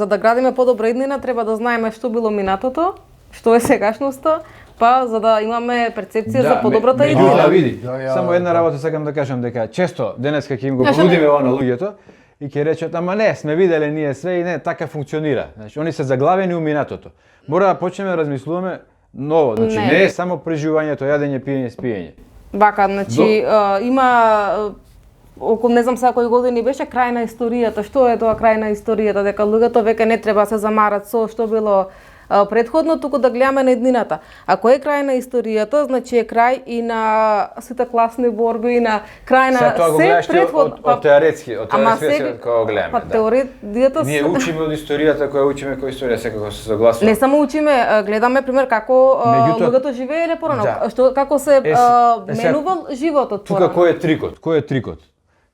За да градиме подобра иднина, треба да знаеме што било минатото, што е сегашноста, па за да имаме перцепција за подобрата иднина. Види. Само една работа сакам да кажам дека често денеска ќе им го понудиме ова на луѓето и ќе речат ама не, сме виделе ние све и не така функционира. Значи они се заглавени у минатото. Мора да почнеме да размислуваме ново, значи не е само преживувањето, јадење, пиење, спиење. Вака, значи има околу не знам сега кои години беше крај на историјата. Што е тоа крај на историјата? Дека луѓето веќе не треба да се замарат со што било претходно, туку да гледаме на иднината. Ако е крај на историјата, значи е крај и на сите класни борби, и на крај на се претходно. Од теоретски, кога го гледаме. Па теоријата ние учиме од историјата, која учиме која историја секако се согласува. Не само учиме, гледаме пример како луѓето живееле порано, што како се менувал животот порано. Тука кој е трикот? Кој е трикот?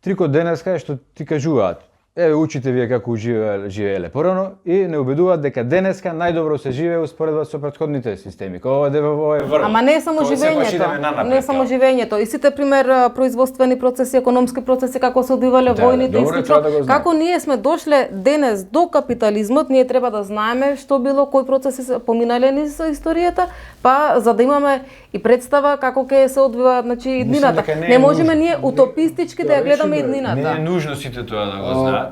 Трикот денеска е што ти кажуваат. Еве учите вие како живееле порано и не убедуваат дека денеска најдобро се живее успоредба со претходните системи. Ова е врв. Ама не е само живењето. Не е само живењето. И сите пример производствени процеси, економски процеси како се одвивале војните и слично. Како ние сме дошле денес до капитализмот, ние треба да знаеме што било, кои процеси се поминале низ историјата, па за да имаме и представа како ќе се одвива, значи иднината. Не можеме ние утопистички да ја гледаме иднината. Не е нужно сите тоа да го знаат.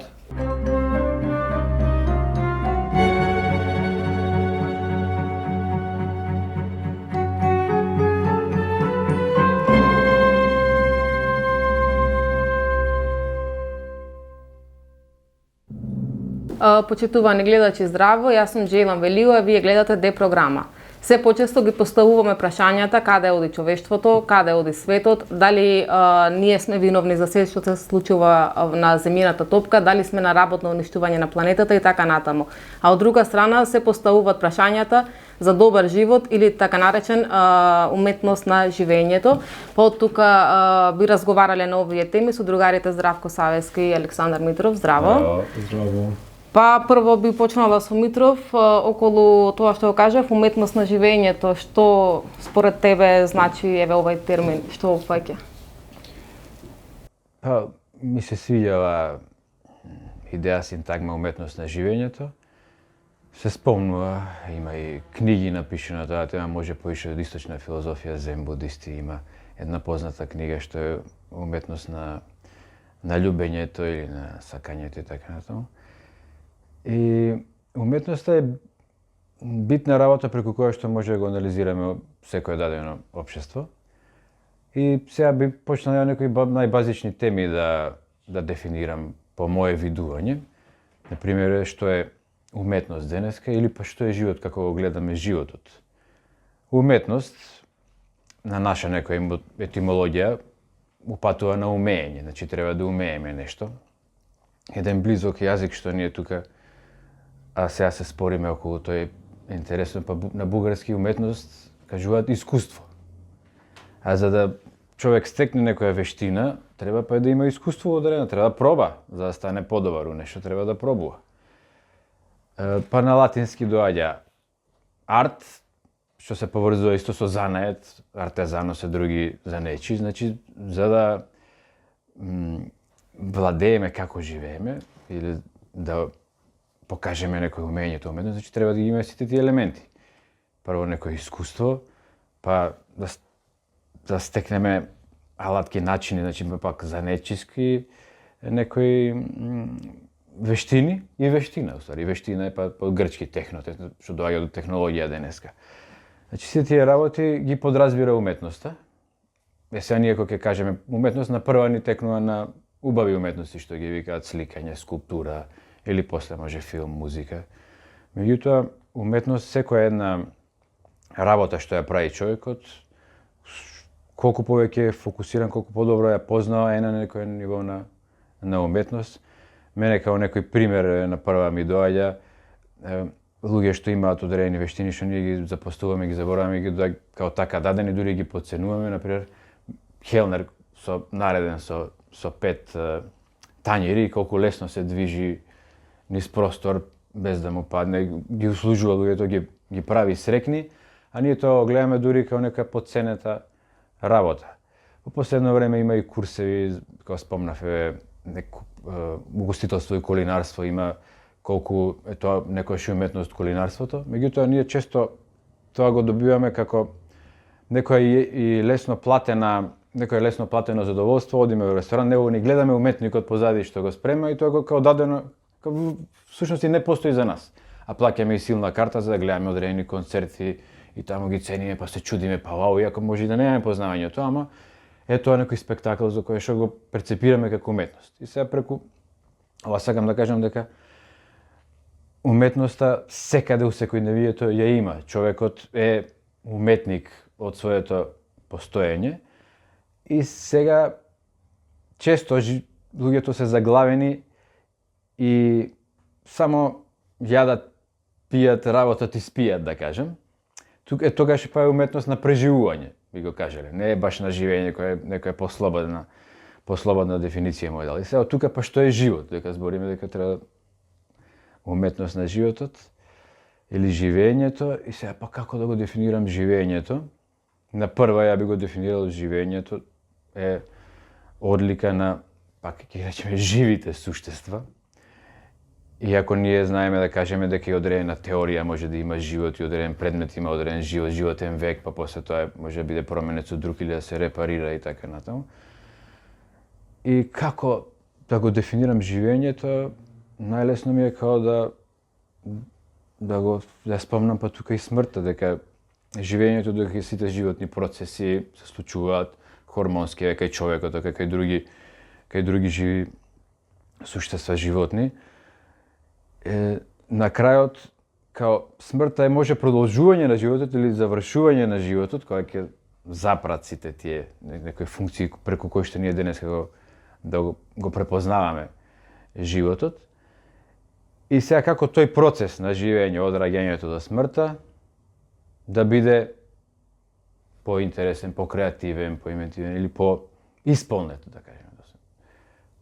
Почитувани гледачи, здраво, јас сум Джейлан Велио, а вие гледате Д програма. Се почесто ги поставуваме прашањата каде оди човештвото, каде оди светот, дали ние сме виновни за се што се случува на земјината топка, дали сме на работно уништување на планетата и така натаму. А од друга страна се поставуваат прашањата за добар живот или така наречен уметност на живењето. Па од тука би разговарале на овие теми со другарите Здравко Савески и Александар Митров. Здраво. Здраво. Па прво би почнала со Митров околу тоа што го кажав, уметност на живењето, што според тебе значи еве овај термин, што опфаќа? Па ми се свиѓа идеја синтагма уметност на живењето. Се спомнува, има и книги напишани на тоа тема, може поише од источна филозофија, зен будисти, има една позната книга што е уметност на љубењето или на сакањето и така натаму. И уметноста е битна работа преку која што може да го анализираме секое дадено општество. И сега би почнал некои најбазични теми да дефинирам по моje видување. Например, што е уметност денеска или па што е живот, како го гледаме животот. Уметност, на наша некоја етимологија, упатува на умење, значи треба да умееме нешто. Еден близок јазик што ние тука, а сега се спориме околу тој интересно, па на бугарски уметност кажуваат искуство. А за да човек стекне некоја вештина, треба па да има искуство одредено, треба да проба, за да стане подобар у нешто, треба да пробува. Па на латински доаѓа арт, што се поврзува исто со занает, артезано се други занечи, значи за да владееме како живееме или да покажеме некој умењето уметност, значи треба да ги имаме сите тие елементи. Прво некој искуство, па да стекнеме алатки начини, значи пак занечиски некои вештини и вештина, уствари. Вештина е па од грчки техно, што доаѓа од технологија денеска. Значи сите тие работи ги подразбира уметноста. Сега ние кога ќе кажеме уметност, на прва ни текнува на убави уметности што ги викаат сликање, скулптура или после може филм, музика. Меѓутоа, уметност секоја една работа што ја прави човекот, колку повеќе е фокусиран, колку подобро ја познава е на некој ниво на уметност. Мене као некој пример на прва ми доаѓа луѓе што имаат одредени вештини што ние ги запоставуваме, ги забораваме, ги као така дадени, дури ги потценуваме, например келнер нареден со 5 тањери, колку лесно се движи низ простор без да му падне, ги услужува луѓето, ги прави срекни, а ние тоа гледаме дури као нека потценета работа. Во последно време има и курсеви, како спомнав, угостителство и кулинарство, има колку е тоа некојаш и уметност кулинарството. Меѓутоа, ние често тоа го добиваме како некоја лесно платено задоволство, одиме во ресторан, него ни гледаме уметникот позади што го спрема и тоа го као дадено, всушност и не постои за нас. А плаќаме и силна карта за да гледаме одредени концерти и таму ги цениме, па се чудиме, па вау, иако може и да немаме познавањето, ама е тоа некој спектакл за кој што го перцепираме како уметност. И сега преку ова сакам да кажам дека уметноста секаде у секојдневието ја има. Човекот е уметник од своето постоење и сега често луѓето се заглавени и само јадат, пијат, работат и спијат, да кажем. Тогаш па е уметност на преживување, би го кажале. Не е баш на живење, која е некоја послободна дефиниција мој дал. И сега тука па што е живот, дека збориме дека треба уметност на животот или живењето, и сега па како да го дефинирам живењето? На прва ја би го дефинирал живењето е одлика на, пак ќе речеме, живите суштества. Иако ние знаеме да кажеме дека и одредена теорија може да има живот и одреден предмет има одреден живот, животен век, па после тоа може да биде променет со друг или да се репарира и така натаму. И како да го дефинирам живењето, најлесно ми е као да спомнам па тука и смртта, дека живењето, дека сите животни процеси се случуваат хормонски, кај човекот, кај други живи суштества животни. На крајот, као смртта може продолжување на животот или завршување на животот, која ќе запрат сите тие некои функции преку кои што ние денес да го препознаваме животот. И сега како тој процес на живење од раѓањето до смртта да биде поинтересен, покреативен, поинвентивен или поисполнет, да кажеме.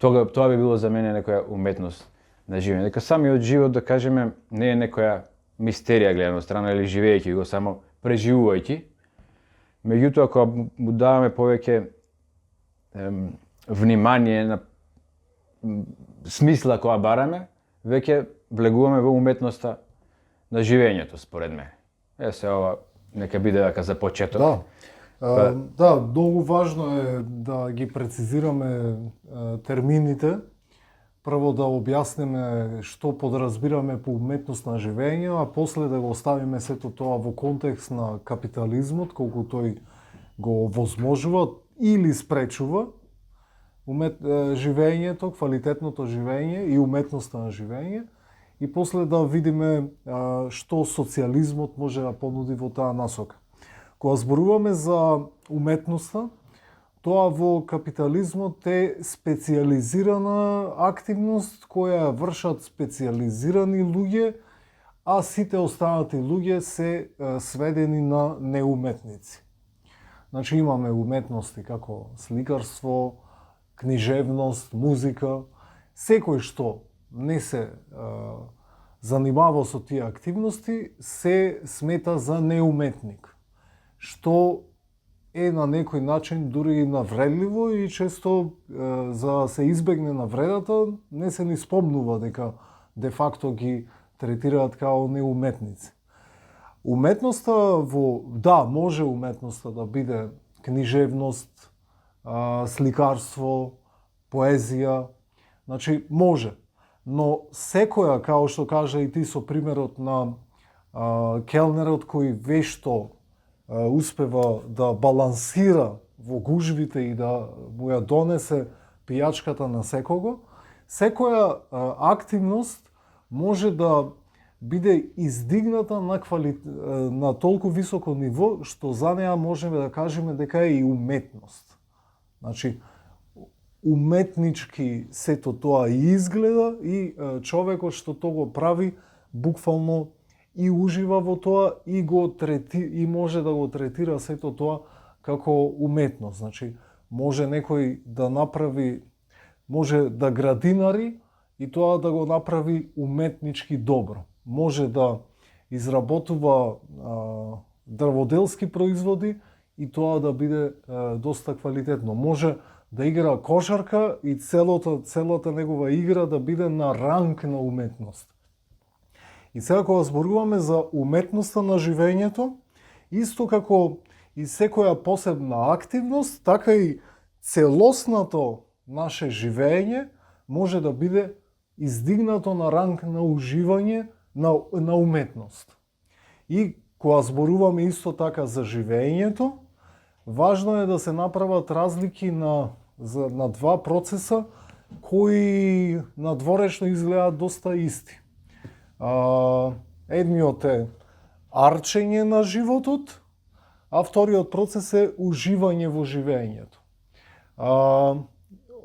Тоа би било за мене некоја уметност на живење. Дека самиот живот, да кажеме, не е некоја мистерија гледана од страна или живеејќи го, само преживувајќи. Меѓутоа, кога му даваме повеќе внимание на смисла која бараме, веќе влегуваме во уметноста на живењето, според мене. Се ова нека биде дека за почеток. Да, многу важно е да ги прецизираме термините. Прво да објасниме што подразбираме по уметност на живење, а после да го оставиме сето тоа во контекст на капитализмот, колку тој го возможува или спречува живењето, квалитетното живење и уметноста на живење, и после да видиме што социјализмот може да понуди во таа насока. Кога зборуваме за уметноста, тоа во капитализмот е специјализирана активност која вршат специјализирани луѓе, а сите останати луѓе се сведени на неуметници. Значи имаме уметности како сликарство, книжевност, музика, секој што не се занимава со тие активности се смета за неуметник, што е на некој начин дури и навредливо и често за да се избегне навредата не се ни спомнува дека де факто ги третираат као неуметници. Уметноста може уметноста да биде книжевност, сликарство, поезија, значи може, но секоја, као што кажа и ти со примерот на келнерот кој вешто успева да балансира во гужвите и да му ја донесе пијачката на секого, секоја активност може да биде издигната на толку високо ниво, што за неа можеме да кажеме дека е и уметност. Значи, уметнички сето тоа и изгледа и човекот што тоа го прави буквално и ужива во тоа и може да го третира сето тоа како уметност. Значи, може некој да направи, може да градинари и тоа да го направи уметнички добро. Може да изработува дрводелски производи и тоа да биде доста квалитетно. Може да игра кошарка и целата негова игра да биде на ранг на уметност. И сега кога зборуваме за уметноста на живењето, исто како и секоја посебна активност, така и целосното наше живење може да биде издигнато на ранг на уживање на уметност. И кога зборуваме исто така за живењето, важно е да се направат разлики на два процеса кои надворешно изгледаат доста исти. Едниот е арчење на животот, а вториот процес е уживање во живењето.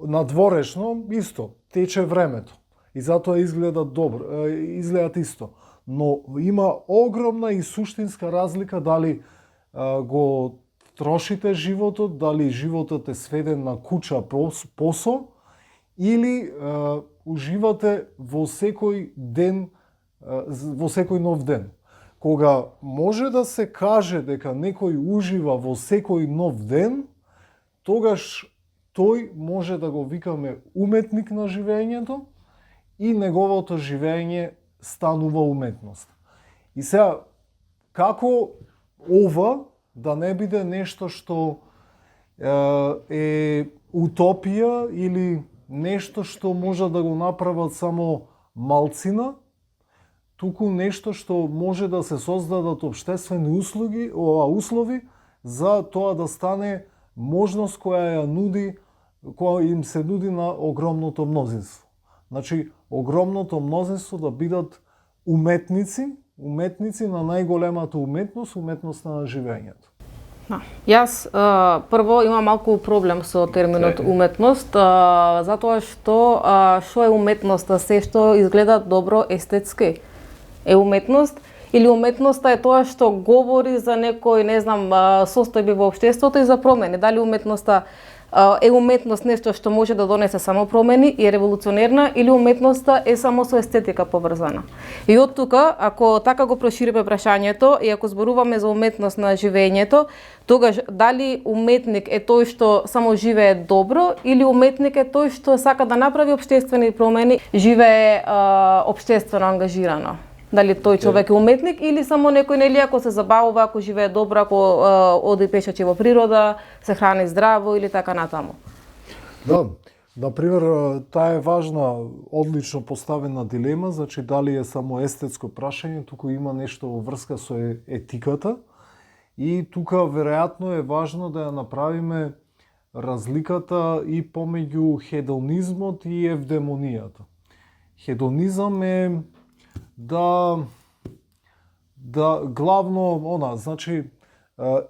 Надворешно исто тече времето и затоа изгледат добро, изгледат исто, но има огромна и суштинска разлика дали го трошите животот, дали животот е сведен на куча посо или уживате во секој ден, во секој нов ден. Кога може да се каже дека некој ужива во секој нов ден, тогаш тој може да го викаме уметник на живењето и неговото живење станува уметност. И сега, како ова да не биде нешто што е утопија или нешто што може да го направат само малцина, туку нешто што може да се создадат општествени услови за тоа да стане можност која им се нуди на огромното мнозинство. Значи, огромното мнозинство да бидат уметници на најголемата уметност на живењето. Јас прво имам малку проблем со терминот уметност, затоа што е уметноста? Се што изгледа добро естетски е уметност, или уметноста е тоа што говори за некој, не знам, состојби во општеството и за промени. Дали уметноста е уметност нешто што може да донесе само промени и е револуционерна, или уметноста е само со естетика поврзана. И од тука, ако така го прошириме прашањето и ако зборуваме за уметност на живењето, тогаш дали уметник е тој што само живее добро, или уметник е тој што сака да направи општествени промени, живее општествено ангажирано? Дали тој човек е уметник или само некој, нели, ако се забавува, ако живее добро, ако оди пешачи во природа, се храни здраво или така натаму? Да, например, таа е важна, одлично поставена дилема, значи дали е само естетско прашање, туку има нешто во врска со етиката и тука веројатно е важно да ја направиме разликата и помеѓу хедонизмот и евдемонијата. Хедонизам е да главно значи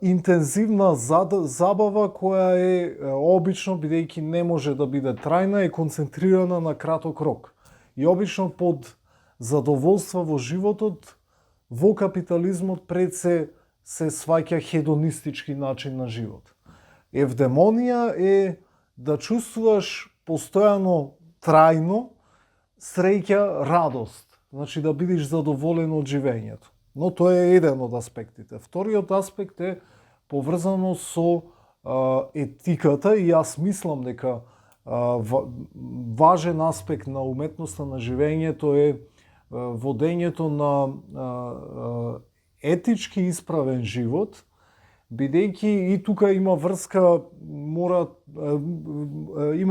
интензивна забава која е обично, бидејќи не може да биде трајна, е концентрирана на краток рок. И обично под задоволства во животот, во капитализмот пред се сваќа хедонистички начин на живот. Евдемонија е да чувствуваш постојано трајно среќа, радост. Значи да бидеш задоволен од живењето. Но тоа е еден од аспектите. Вториот аспект е поврзано со етиката и јас мислам дека важен аспект на уметноста на живењето е водењето на етички исправен живот, бидејќи и тука има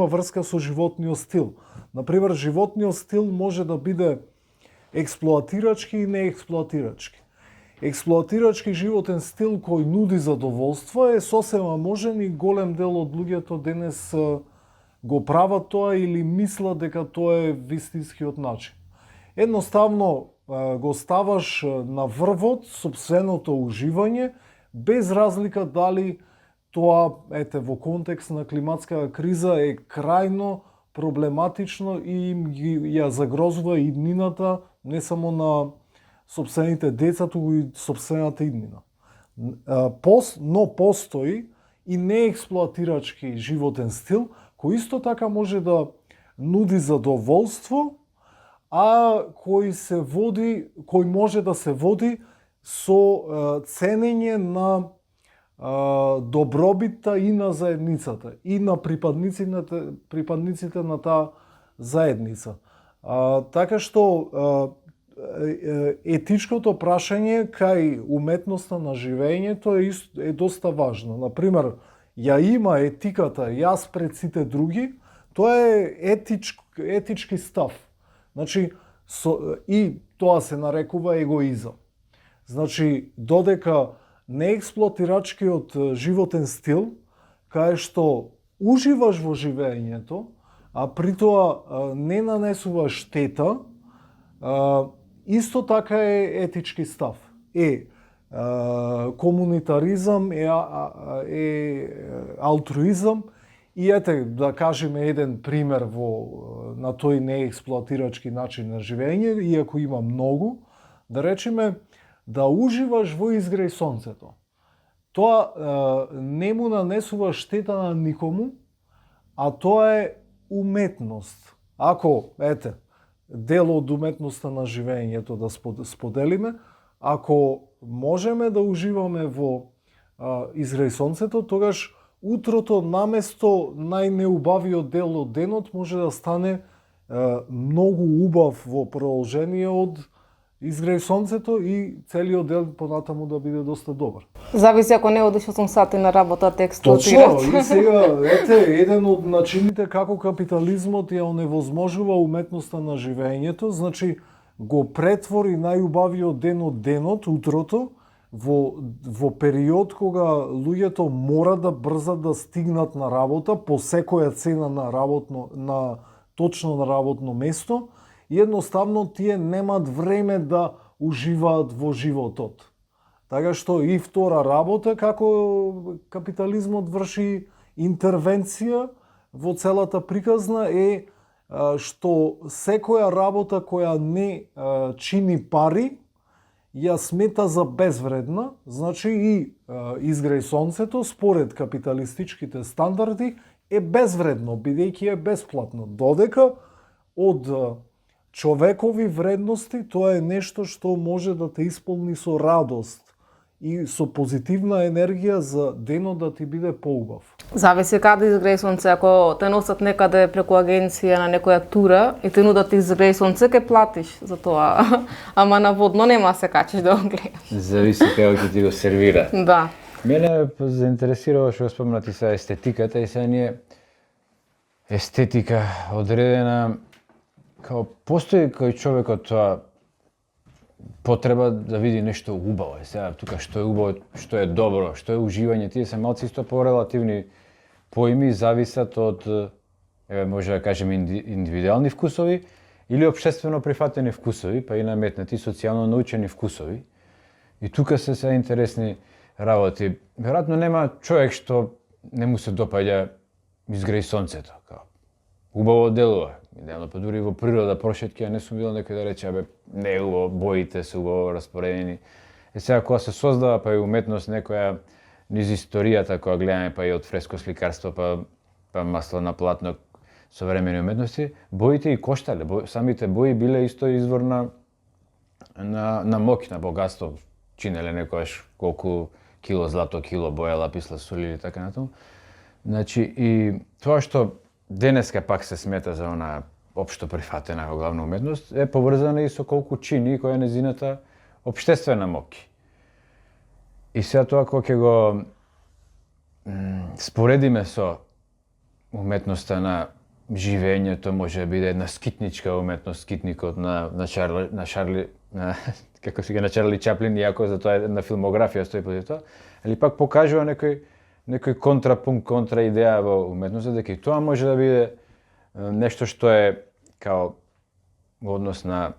врска со животниот стил. Например, животниот стил може да биде експлоатирачки и неексплоатирачки. Експлоатирачки животен стил кој нуди задоволство е сосема можен и голем дел од луѓето денес го прават тоа или мислат дека тоа е вистинскиот начин. Едноставно го ставаш на врвот сопственото уживање, без разлика дали тоа, во контекст на климатска криза, е крајно проблематично и ја загрозува иднината не само на сопствените деца, туку и сопствената иднина. Но постои и неексплоатирачки животен стил, кој исто така може да нуди задоволство, а кој може да се води со ценење на добробитта и на заедницата, и на припадниците на таа заедница. Така што етичкото прашање кај уметноста на живењето е доста важно. Например, ја има етиката јас пред сите други, тоа е етички став. Значи, и тоа се нарекува егоизам. Значи, додека неексплоатирачкиот животен стил, кај што уживаш во живењето, а при тоа не нанесува штета, исто така е етички став. Комунитаризам, е алтруизам, и ете, да кажеме еден пример на тој неексплоатирачки начин на живење, иако има многу, да речеме, да уживаш во изгреј сонцето. Тоа не му нанесува штета на никому, а тоа е уметност. Ако, дел од уметноста на живењето да споделиме, ако можеме да уживаме во изгреј сонцето, тогаш утрото наместо најнеубавиот дел од денот може да стане многу убав во продолжение од изгреј сонцето и целиот ден понатаму да биде доста добар. Зависи ако не одиш 8 сати на работа, те експлоатират. Точно, и сега, еден од начините како капитализмот ја оневозможува уметноста на живењето, значи го претвори најубавиот ден од денот, утрото, во период кога луѓето мора да брзат да стигнат на работа по секоја цена точно на работно место, и едноставно тие немаат време да уживаат во животот. Така што и втора работа, како капитализмот врши интервенција во целата приказна, е што секоја работа која не чини пари, ја смета за безвредна, значи и изгреј сонцето, според капиталистичките стандарди, е безвредно, бидејќи е бесплатно. Додека од човекови вредности, тоа е нешто што може да те исполни со радост и со позитивна енергија за денот да ти биде поубав. Зависи каде изгреј сонце, ако те носат некаде преку агенција на некоја тура и те нудат изгреј сонце, ке платиш за тоа. Ама наводно нема да се качиш да го гледаш. Зависи како ќе ти го сервира. Да. Мене заинтересирало што спомнати се естетиката и сега ние естетика одредена као постои кај човекот тоа потреба да види нешто убаво. Сега тука што е убаво, што е добро, што е уживање, тие се малци исто порелативни поими, зависат од може да кажеме индивидуални вкусови или општествено прифатени вкусови, па и наметнати социјално научени вкусови. И тука се интересни работи. Веројатно нема човек што не му се допаѓа изгреј сонцето, као убаво делува. Идеално, па дури во природа прошетки, не сум видел некој да рече, не е убаво, боите се убаво распоредени. Сега кога се создава па и уметност некоја низ историјата која гледаме па и од фреско сликарство па масло на платно современи уметности, боите и коштале. Самите бои биле исто извор на моќ, на богатство. Чинеле некојаш колку кило злато, кило боја, лапис лазури или така натаму. Значи и тоа што денеска пак се смета за она општо прифатена во главна уметност е поврзана и со колку чини која е незината општествена моќ. И сега тоа кога ќе го споредиме со уметноста на живењето, може да биде една скитничка уметност, скитникот на Чарли како се на Чарли Чаплин, иако за тоа една филмографија стои против тоа, или пак покажува некој контрапункт, контраидеја во уметноста, дека и тоа може да биде нешто што е као во однос на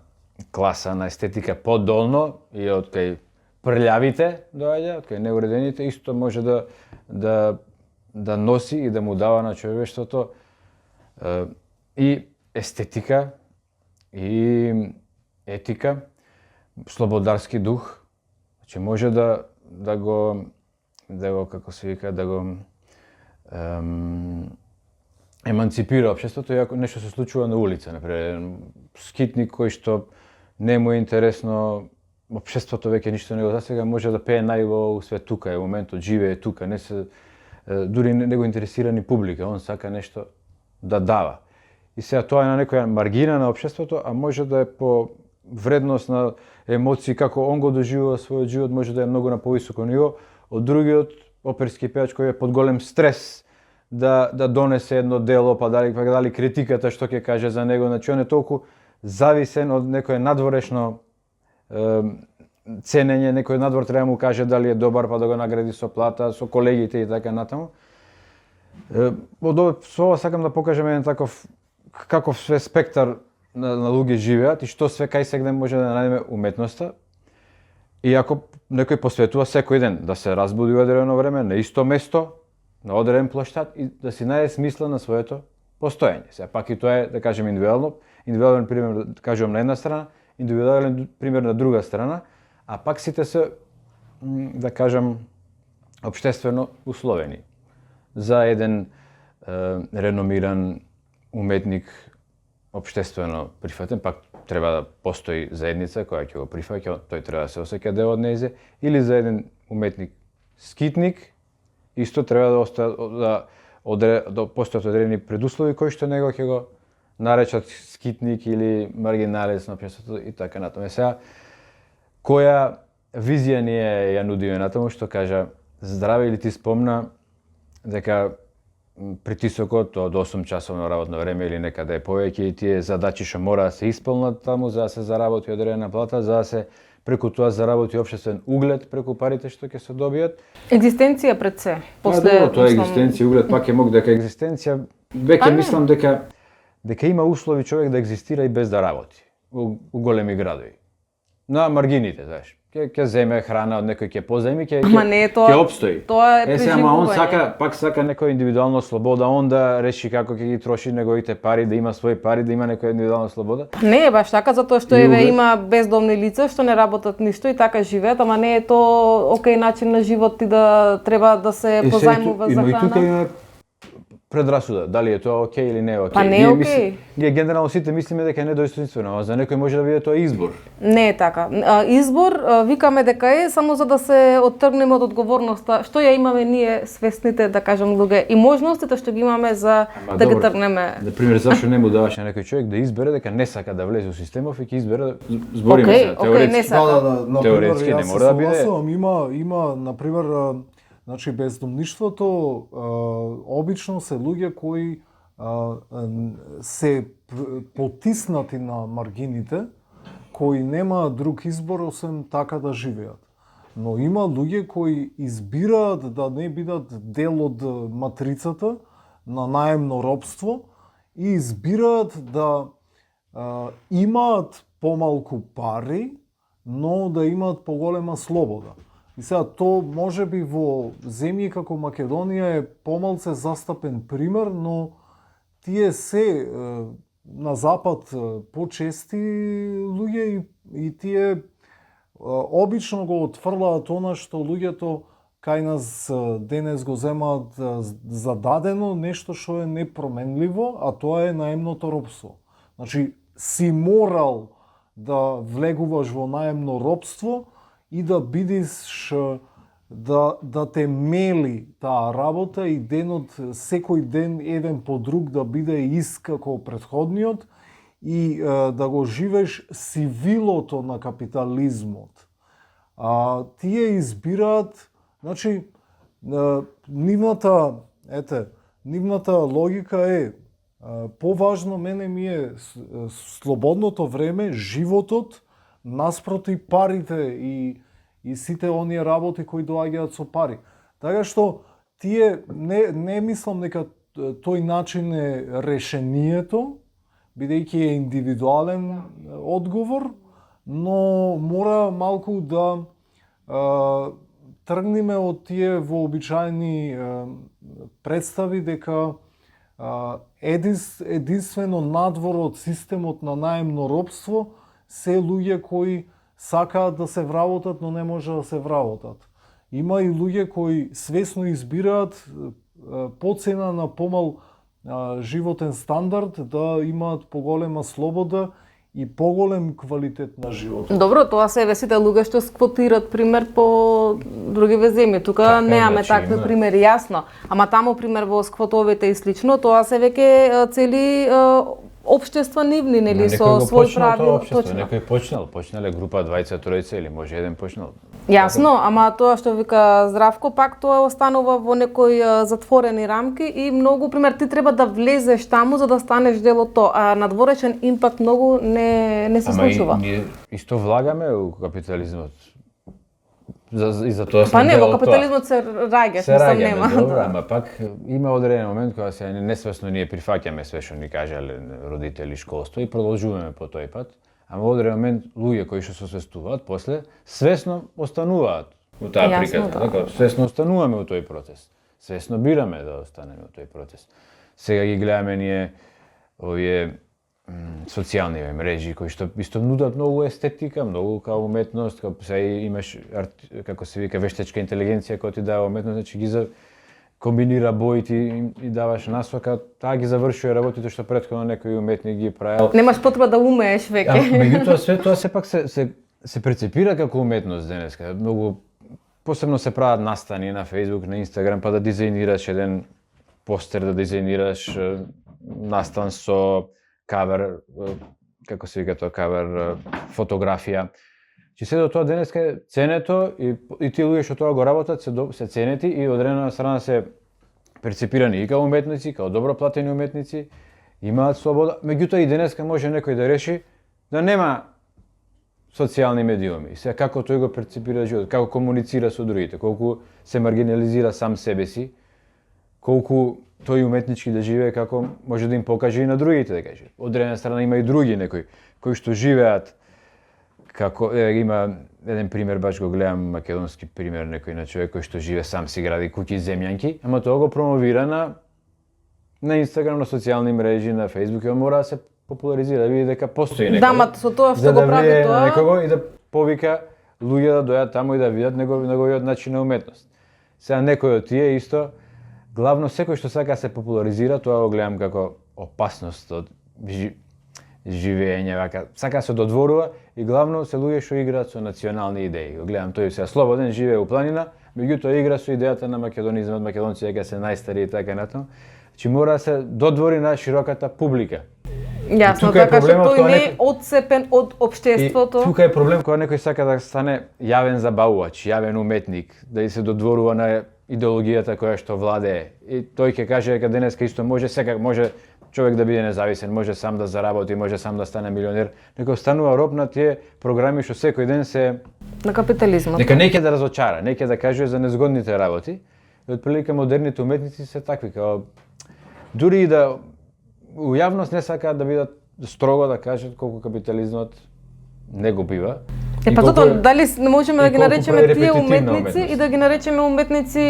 класа, на естетика подолно и од кај прљавите доаѓа, од кај неуредените, исто може да носи и да му дава на човештвото и естетика, и етика, слободарски дух, значи може да го како се вика, да го еманципира општеството, иако нешто се случува на улица, например, скитник кој што не му е интересно општеството, веќе ништо не го засега, може да пее најубаво све тука, е моментот, живее тука, дури не го интересира ни публика, он сака нешто да дава. И сега тоа е на некоја маргина на општеството, а може да е по вредност на емоции, како он го доживува својот живот, може да е многу на повисоко ниво од другиот оперски пеvač кој е под голем стрес да донесе едно дело, па дали критиката што ќе каже за него, значи он е толку зависен од некое надворешно ценење, некој надвор треба да му каже дали е добар, па да го награди со плата, со колегите и така натаму. Со ова сакам да покажем еден каков све спектар на луѓе живеат и што све кај сегде може да најдеме уметноста. И ако некој посветува секој ден да се разбуди во одредено време, на исто место, на одреден плоштад и да си најде смисла на своето постоење. Сега пак и тоа е, да кажем, индивидуален пример, да кажем, на една страна, индивидуален пример на друга страна, а пак сите се, да кажем, општествено условени. За еден реномиран уметник, општествено прифатен, пак треба да постои заедница која ќе го прифаќа, тој треба да се осеќа дел од нејзе, или за еден уметник скитник, исто треба да постојат одредени предуслови кои што него ќе го наречат скитник или маргиналец на општеството и така натаму. Сега, која визија ние ја нудиме натаму, што кажа здраве, или ти спомна дека притисокот од 8 часовно работно време или некаде е повеќе и тие задачи што мора да се исполнат таму за да се заработи одредена плата, за да се преку тоа заработи општествен углед преку парите што ќе се добијат. Екзистенција пред се. После тоа екзистенција, углед, пак е мог дека екзистенција, веќе мислам дека има услови човек да екзистира и без да работи у големи градови. На маргините, знаеш. Ќе земе храна од некој, ќе позајми, ќе опстои. Тоа е преживување. Ама он сака некоја индивидуална слобода, он да реши како ќе ги троши неговите пари, да има своји пари, да има некоја индивидуална слобода. Не е баш така, затоа што има бездомни лица што не работат ништо и така живеат, ама не е тоа окей начин на живот и да треба да се позајмува за храна. И тука има предрасуда, дали е тоа окей или не е окей. Па не е окей. Ние генерално сите мислиме дека е недостоинствено, а за некој може да биде тоа избор. Не е така. Избор викаме дека е само за да се оттргнеме од одговорноста што ја имаме ние свесните, да кажам, луѓе и можностите што ги имаме за да ги тргнеме. Например, зашто не му даваш на некој човек да избере дека не сака да влезе во системов и ќе избере збориме се теоретски. Теоретски не мора да биде. Има например значи, бездомништвото обично се луѓе кои се потиснати на маргините, кои нема друг избор освен така да живеат. Но има луѓе кои избираат да не бидат дел од матрицата на наемно робство и избираат да имаат помалку пари, но да имаат поголема слобода. И сега, то може би во земји како Македонија е помалце застапен пример, но тие се на запад почести луѓе и тие обично го отфрлаат она што луѓето кај нас денес го земаат зададено, нешто што е непроменливо, а тоа е наемното робство. Значи, си морал да влегуваш во наемно робство и да бидиш да те мели таа работа и секој ден еден по друг да биде ист како претходниот и да го живееш сивилото на капитализмот. Тие избираат, значи, нивната логика е поважно мене ми е слободното време, животот, наспроти парите и сите оние работи кои доаѓаат со пари. Така што тие не мислам дека тој начин е решението, бидејќи е индивидуален одговор, но мора малку да тргнеме од тие вообичаени представи дека единствено надвор од системот на наемно робство се луѓе кои сакаат да се вработат, но не може да се вработат. Има и луѓе кои свесно избираат по цена на помал животен стандард да имаат поголема слобода и поголем квалитет на живот. Добро, тоа се сите луѓе што сквотират пример по другиве земји. Тука немаме такви примери, јасно. Ама таму пример во сквотовите и слично, тоа се веќе цели општества нивни, нели, со Некој го свој почнал тоа правил, општество, точно. некој почнале група 20-тројца или може еден почнал. Јасно, ама тоа што вика Здравко, пак тоа останува во некои затворени рамки и многу, пример, ти треба да влезеш таму за да станеш дел од тоа, а надворешен импакт многу не се случува. Ама и ние исто влагаме у капитализмот. И за тоа Па сме не, дел во од тоа. капитализмот се раѓаш, Се мислам раѓаме, нема. добро, ама пак има одреден момент кога се несвесно ние прифаќаме све што ни кажале родители, школство и продолжуваме по тој пат. Ама во одреден момент луѓе кои што се освестуваат, после свесно остануваат у таа Јасно, приказна, да. дека свесно остануваме у тој процес. Свесно бираме да останеме у тој процес. Сега ги гледаме ние овие социјални мрежи кои што исто нудат многу естетика, многу као уметност, као сега имаш како се вика вештачка интелигенција која ти дава уметност, значи ги комбинира боите и даваш насока, таа ги завршува работите што претходно некој уметник ги правел. Немаш потреба да умееш веќе. Меѓутоа све тоа сепак се прецепира како уметност денеска. Многу посебно се прават настани на Facebook, на Instagram, па да дизајнираш еден постер, да дизајнираш настан со кавер, како се вика тоа, кавер фотографија. Че се до тоа денеска е ценето и тие луѓе што тоа го работат се ценети и од една страна се перцепирани и као уметници, као добро платени уметници, имаат слобода. Меѓутоа и денеска може некој да реши да нема социјални медиуми. Сега како тој го перцепира живот, како комуницира со другите, колку се маргинализира сам себе си, колку тој уметнички да живее како може да им покаже и на другите, да каже. Од една страна има и други некои кои што живеат како има еден пример, баш го гледам македонски пример, некој на човек кој што живее сам си гради куќи земјанки, ама тоа го промовира на Инстаграм, на социјални мрежи, на Фејсбук, и он мора да се популаризира, види дека постои некој. Да, ма со тоа што го прави влие тоа. на некого и да повика луѓе да дојдат таму и да видат неговиот начин на уметност. Сега некој од тие исто, главно секој што сака да се популаризира, тоа го гледам како опасност од живење, вака, сака да се додворува и главно се луѓе што играат со национални идеи. Го гледам тој сега слободен, живее у планина, меѓутоа игра со идејата на македонизмот, македонци дека се најстари и така натаму. Значи мора да се додвори на широката публика. Јасно, тука е така што проблемот тој кога не е одцепен од И општеството. тука е проблем кога некој сака да стане јавен забавувач, јавен уметник, да се додворува на идеологијата која што владее. И тој ќе каже дека денеска исто може човек да биде независен, може сам да заработи, може сам да стане милионер, некој станува роб на тие програми што секој ден се На капитализмот. нека неќе да разочара, неќе да каже за незгодните работи. И отприлика модерните уметници се такви као дури и да у јавност не сакаат да бидат строго да кажат колку капитализмот не го бива. Па тоа дали не можеме да ги колку наречеме е тие репетитивна уметници уметност. и да ги наречеме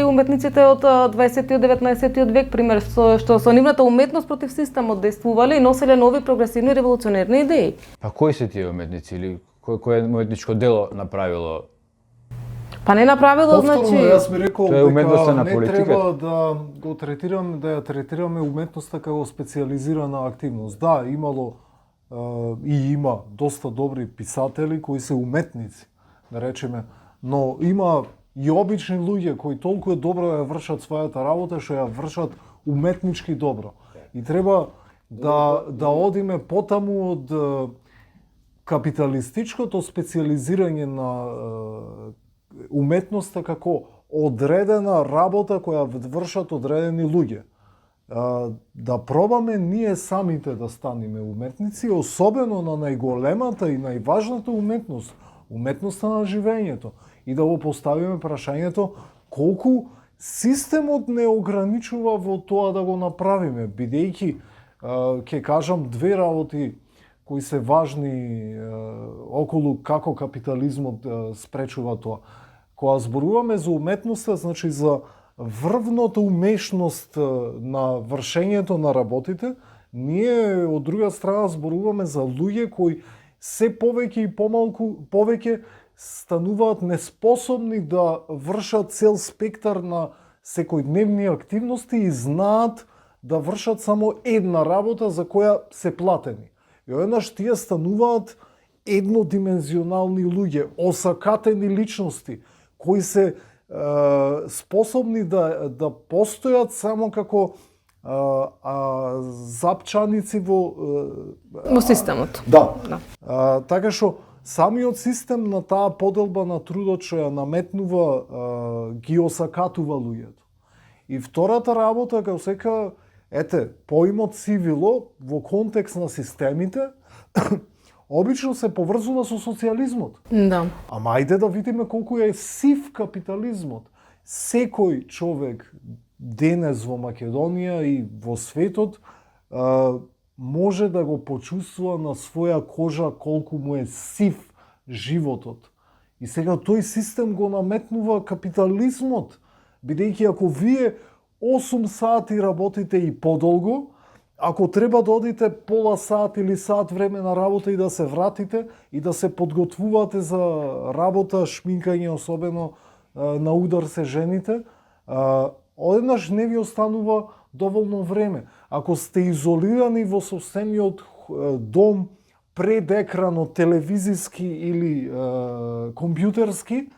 уметниците од 20 и 19 век, пример, што со нивната уметност против системот действувале и носеле нови прогресивни револуционерни идеи. Па кои се тие уметници или кој уметничко дело направило? Па не направило, Повторно, значи... јас би рекол Тоа е уметноста дека на не политиката. треба да ја третираме уметноста како специјализирана активност. Да, имало и има доста добри писатели кои се уметници, да речеме, но има и обични луѓе кои толку е добро ја вршат својата работа што ја вршат уметнички добро. И треба да одиме потаму од капиталистичкото специјализирање на уметноста како одредена работа која вршат одредени луѓе. Да пробаме ние самите да станеме уметници, особено на најголемата и најважната уметност, уметноста на живењето, и да го поставиме прашањето колку системот не ограничува во тоа да го направиме, бидејќи ќе кажам две работи кои се важни околу како капитализмот спречува тоа. Кога зборуваме за уметноста, значи за врвната умешност на вршењето на работите, ние од друга страна зборуваме за луѓе кои се повеќе и повеќе стануваат неспособни да вршат цел спектар на секојдневни активности и знаат да вршат само една работа за која се платени. И одеднаш тие стануваат еднодимензионални луѓе, осакатени личности, кои се способни да постојат само како запчаници Во системот. Да. Да. Така што самиот систем на таа поделба на трудот што ја наметнува ги осакатува луѓето. И втората работа како сека, ете, поимот цивило во контекст на системите обично се поврзува со социјализмот. Да. Ама ајде да видиме колку е сив капитализмот. Секој човек денес во Македонија и во светот може да го почувствува на своја кожа колку му е сив животот. И сега тој систем го наметнува капитализмот, бидејќи ако вие 8 сати работите и подолго, ако треба да одите пола сат или сат време на работа и да се вратите и да се подготвувате за работа, шминкање, особено на удар се жените, одеднаш не ви останува доволно време. Ако сте изолирани во сопствениот дом пред екранот телевизиски или компјутерски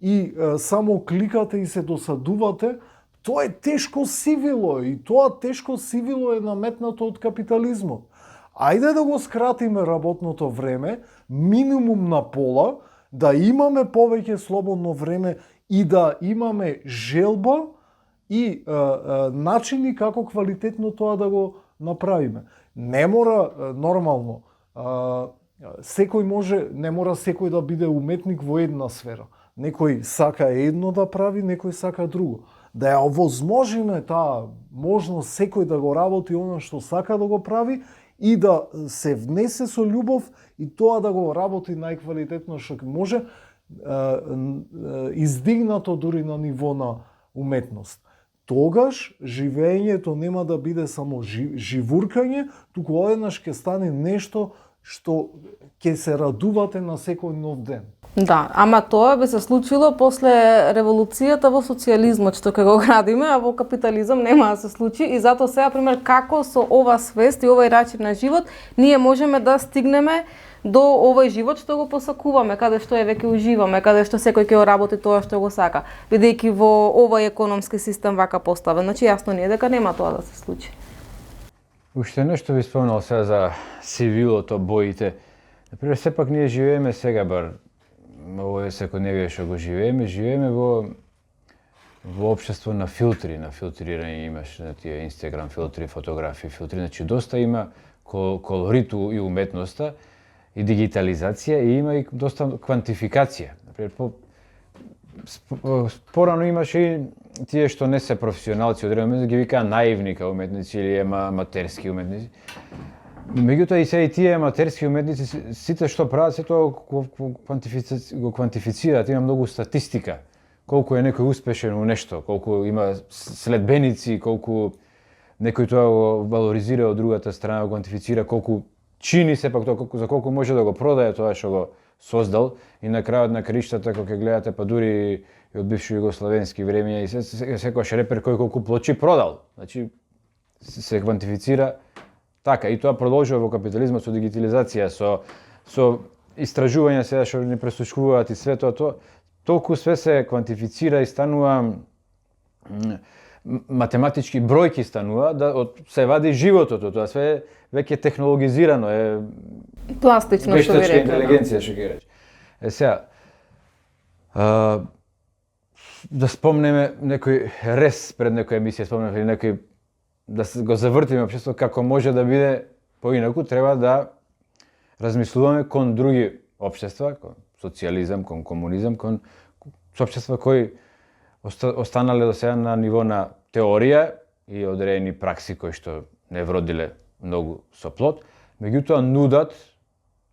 и само кликате и се досадувате, тоа е тешко сивило и тоа тешко сивило е наметнато од капитализмот. Ајде да го скратиме работното време, минимум на пола, да имаме повеќе слободно време и да имаме желба и начини како квалитетно тоа да го направиме. Не мора нормално, секој може, не мора секој да биде уметник во една сфера. Некој сака едно да прави, некој сака друго. Да ја овозможиме таа можност секој да го работи она што сака да го прави и да се внесе со љубов и тоа да го работи најквалитетно што може, издигнато дури на ниво на уметност. Тогаш живењето нема да биде само живуркање, туку одеднаш ќе стане нешто што ќе се радувате на секој нов ден. Да, ама тоа би се случило после револуцијата во социјализмот што ќе го градиме, а во капитализам нема да се случи и затоа сега пример како со ова свест и овој начин на живот ние можеме да стигнеме до овој живот што го посакуваме, каде што веќе уживаме, каде што секој ќе работи тоа што го сака, бидејќи во овој економски систем вака поставен. Значи јасно ни е дека нема тоа да се случи. Уште нешто би спомнал сега за сивилото, боите. Например, сепак ние живееме сега, бар ово е секојдневие што го живееме во општество на филтри, на филтрирање, имаш на тие Инстаграм филтри, фотографии, филтри, значи доста има колорит и уметноста и дигитализација и има и доста квантификација. Например, порано имаше и тие што не се професионалци, одредено ги викаа наивни као уметници или аматерски уметници. Меѓутоа и се и тие аматерски уметници, сите што прават, се тоа го квантифицираат, има многу статистика. Колку е некој успешен у нешто, колку има следбеници, колку некој тоа го валоризира од другата страна, го квантифицира, колку чини сепак тоа, за колку може да го продае тоа што го создал и на крајот на краиштата кога ќе гледате па дури и од бивши југословенски времења и секојаш репер кој колку плочи продал. Значи се квантифицира така и тоа продолжува во капитализмот со дигитализација, со истражувања сега што не преслушкуваат и све тоа, толку све се квантифицира и станува математички бројки станува, да се вади животот од тоа, све веќе технологизирано е. Пластично што ви вештачка рекла. интелигенција што ги рече. Сега да спомнеме некој рез пред некоја емисија, спомнеме или некој да го завртиме општество како може да биде поинаку, треба да размислуваме кон други општества, кон социјализам, кон комунизам, кон општества кои останале до сега на ниво на теорија и одредени пракси кои што не вродиле многу со плод, меѓутоа нудат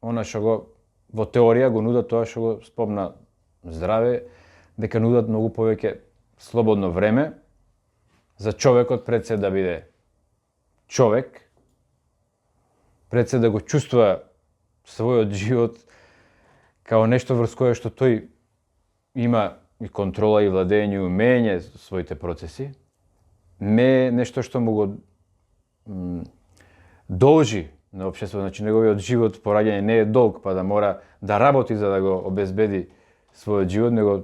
она што го во теорија го нудат тоа што го спомна здраве, дека нудат многу повеќе слободно време за човекот пред се да биде човек, пред се да го чувствува својот живот као нешто врз кое што тој има и контрола и владење и умење своите процеси, не нешто што му го должи на општеството, значи неговиот живот пораѓање не е долг, па да мора да работи за да го обезбеди својот живот, него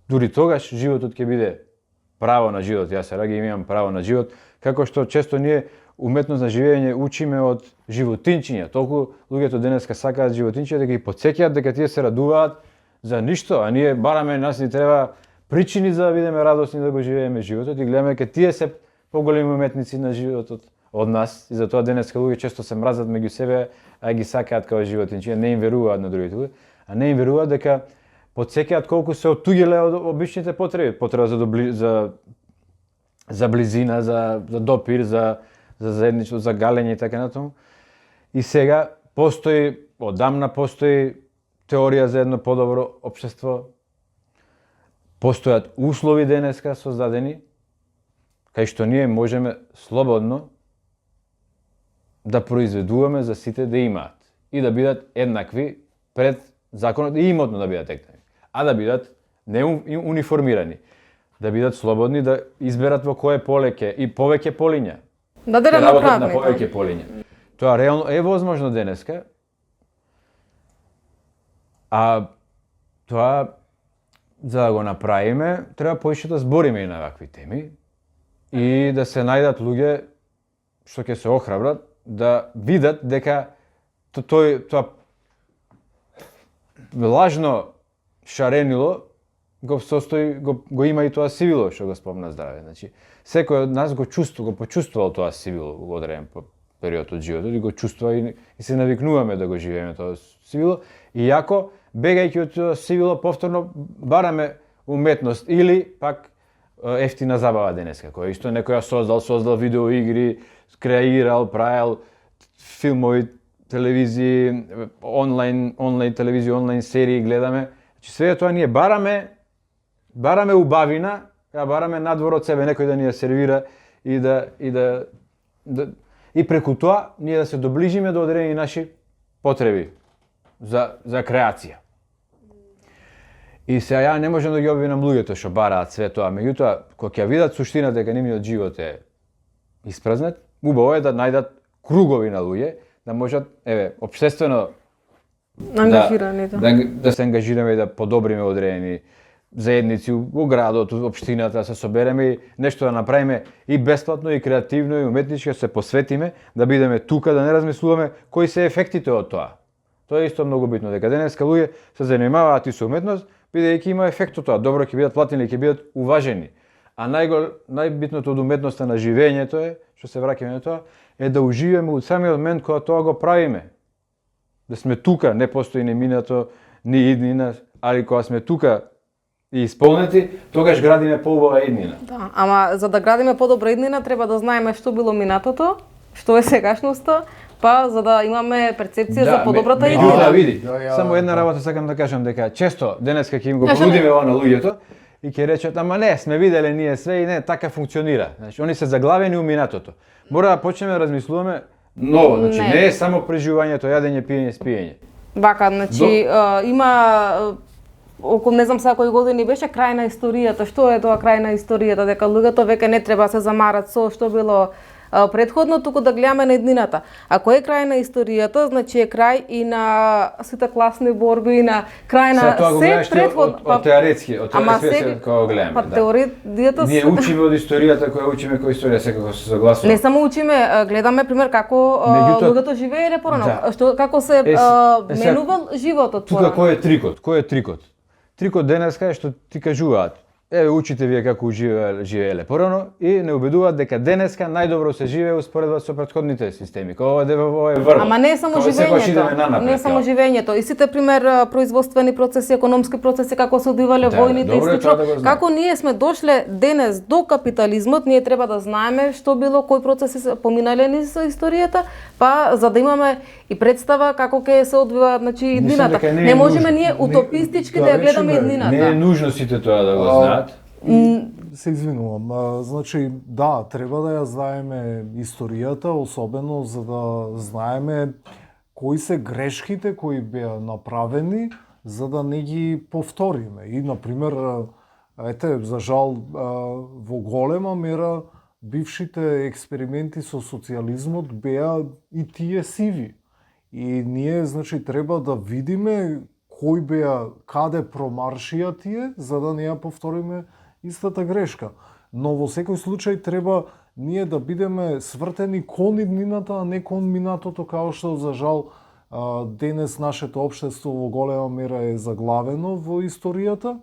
дури тогаш животот ќе биде право на живот. Јас се раѓам, имам право на живот, како што често ние уметност на живење учиме од животинчиња. Толку луѓето денеска сакаат животинчиња да ги потсеќаат дека тие се радуваат за ништо, а ние бараме, нас ни треба причини за да бидеме радосни да го живееме животот и гледаме дека тие се поголеми уметници на животот од нас и затоа денеска луѓе често се мразат меѓу себе, а ги сакаат како животинчиња, не им веруваат на другите луѓе, а не им веруваат дека потсеќаат колку се оттуѓиле од обичните потреби, потреба за близина, за допир, за заедничество, за галење и така натаму. И сега одамна постои теорија за едно подобро општество. Постојат услови денеска создадени, кај што ние можеме слободно да произведуваме за сите да имаат и да бидат еднакви пред законот и имотно да бидат еднакви, а да бидат не униформирани, да бидат слободни да изберат во кое поле и повеќе полиња. Да работат на повеќе полиња. Тоа реално е возможно денеска, а тоа за да го направиме, треба поише да збориме и на вакви теми и да се најдат луѓе што ќе се охрабрат да видат дека тоа лажно шаренило го има и тоа сивило што го спомна Здраве. Значи, секој од нас го почувствувал тоа сивило во одреден период од животот и го чувствува и се навикнуваме да го живееме тоа сивило, иако бегајќи од тоа сивило повторно бараме уметност или пак ефтина забава денеска, која исто некој создал видеоигри, креирал, правил филмови, телевизии, онлайн телевизија, онлайн серии гледаме. Значи све тоа ние бараме убавина, бараме надвор од себе некој да ни ја сервира и преку тоа ние да се доближиме до одредени наши потреби за креација. И сега ја не можам да ги обвинам луѓето што бараат све тоа, меѓутоа кога ќе видат суштината дека нивниот живот е испразнет, убаво е да најдат кругови на луѓе да можат општествено да се ангажираме и да подобриме одредени заедници во градот, во општината, да се собереме и нешто да направиме и бесплатно, и креативно, и уметнички, да се посветиме, да бидеме тука, да не размислуваме кои се ефектите од тоа. Тоа е исто многу битно, дека денеска луѓе се занимаваат и со уметност, бидејќи има ефект од тоа, добро ќе бидат платени, ќе бидат уважени. А најбитното од уметноста на живењето е, што се враќаме на тоа, е да уживаме од самиот момент кога тоа го правиме. Да сме тука, не постои ни минато, ни иднина, али кога сме тука и исполнети, тогаш градиме поубава иднина. Да, ама за да градиме подобра иднина треба да знаеме што било минатото, што е сегашноста, па за да имаме перцепција за подобрата иднина. Да, види. Само една работа сакам да кажам дека често денеска ќе им го понудиме ова на луѓето и ќе речат ама не, сме виделе ние све и не така функционира. Значи они се заглавени у минатото. Мора да почнеме да размислуваме ново, значи не е само преживувањето, јадење, пиење, спиење. Вака, значи има околу не знам сега кои години беше крај на историјата. Што е тоа крај на историјата? Дека луѓето веќе не треба се замарат со што било претходно, туку да гледаме на иднината. Ако е крај на историјата, значи е крај и на сите класни борби, и на крај на се претходно. Од теоретски, кога го гледаме. Па теоријата ние учиме од историјата, која учиме која историја секако се согласува. Не само учиме, гледаме пример како луѓето живееле порано, како се менувал животот порано. Тука кој е трикот? Трикот денеска е што ти кажуваат. Еве учите вие како живееле порано и не убедуваат дека денеска најдобро се живее успоредба со претходните системи. Ова е врв. Ама не е само живењето. Не е само живењето. И сите пример производствени процеси, економски процеси како се одвивале војните и слично. Како ние сме дошле денес до капитализмот, ние треба да знаеме што било, кои процеси се поминале низ историјата, па за да имаме и представа како ќе се одвива, значи иднината. Не можеме ние утопистички да ја гледаме иднината. Не е нужно сите тоа да го знаат. Се извинувам. Значи, да, треба да ја знаеме историјата, особено за да знаеме кои се грешките кои беа направени, за да не ги повториме. И, например, за жал, во голема мера, бившите експерименти со социјализмот беа и тие сиви. И ние, значи, треба да видиме кои беа, каде промаршија тие, за да не ја повториме истата грешка. но во секој случај треба ние да бидеме свртени кон иднината, а не кон минатото, као што за жал денес нашето општество во голема мера е заглавено во историјата.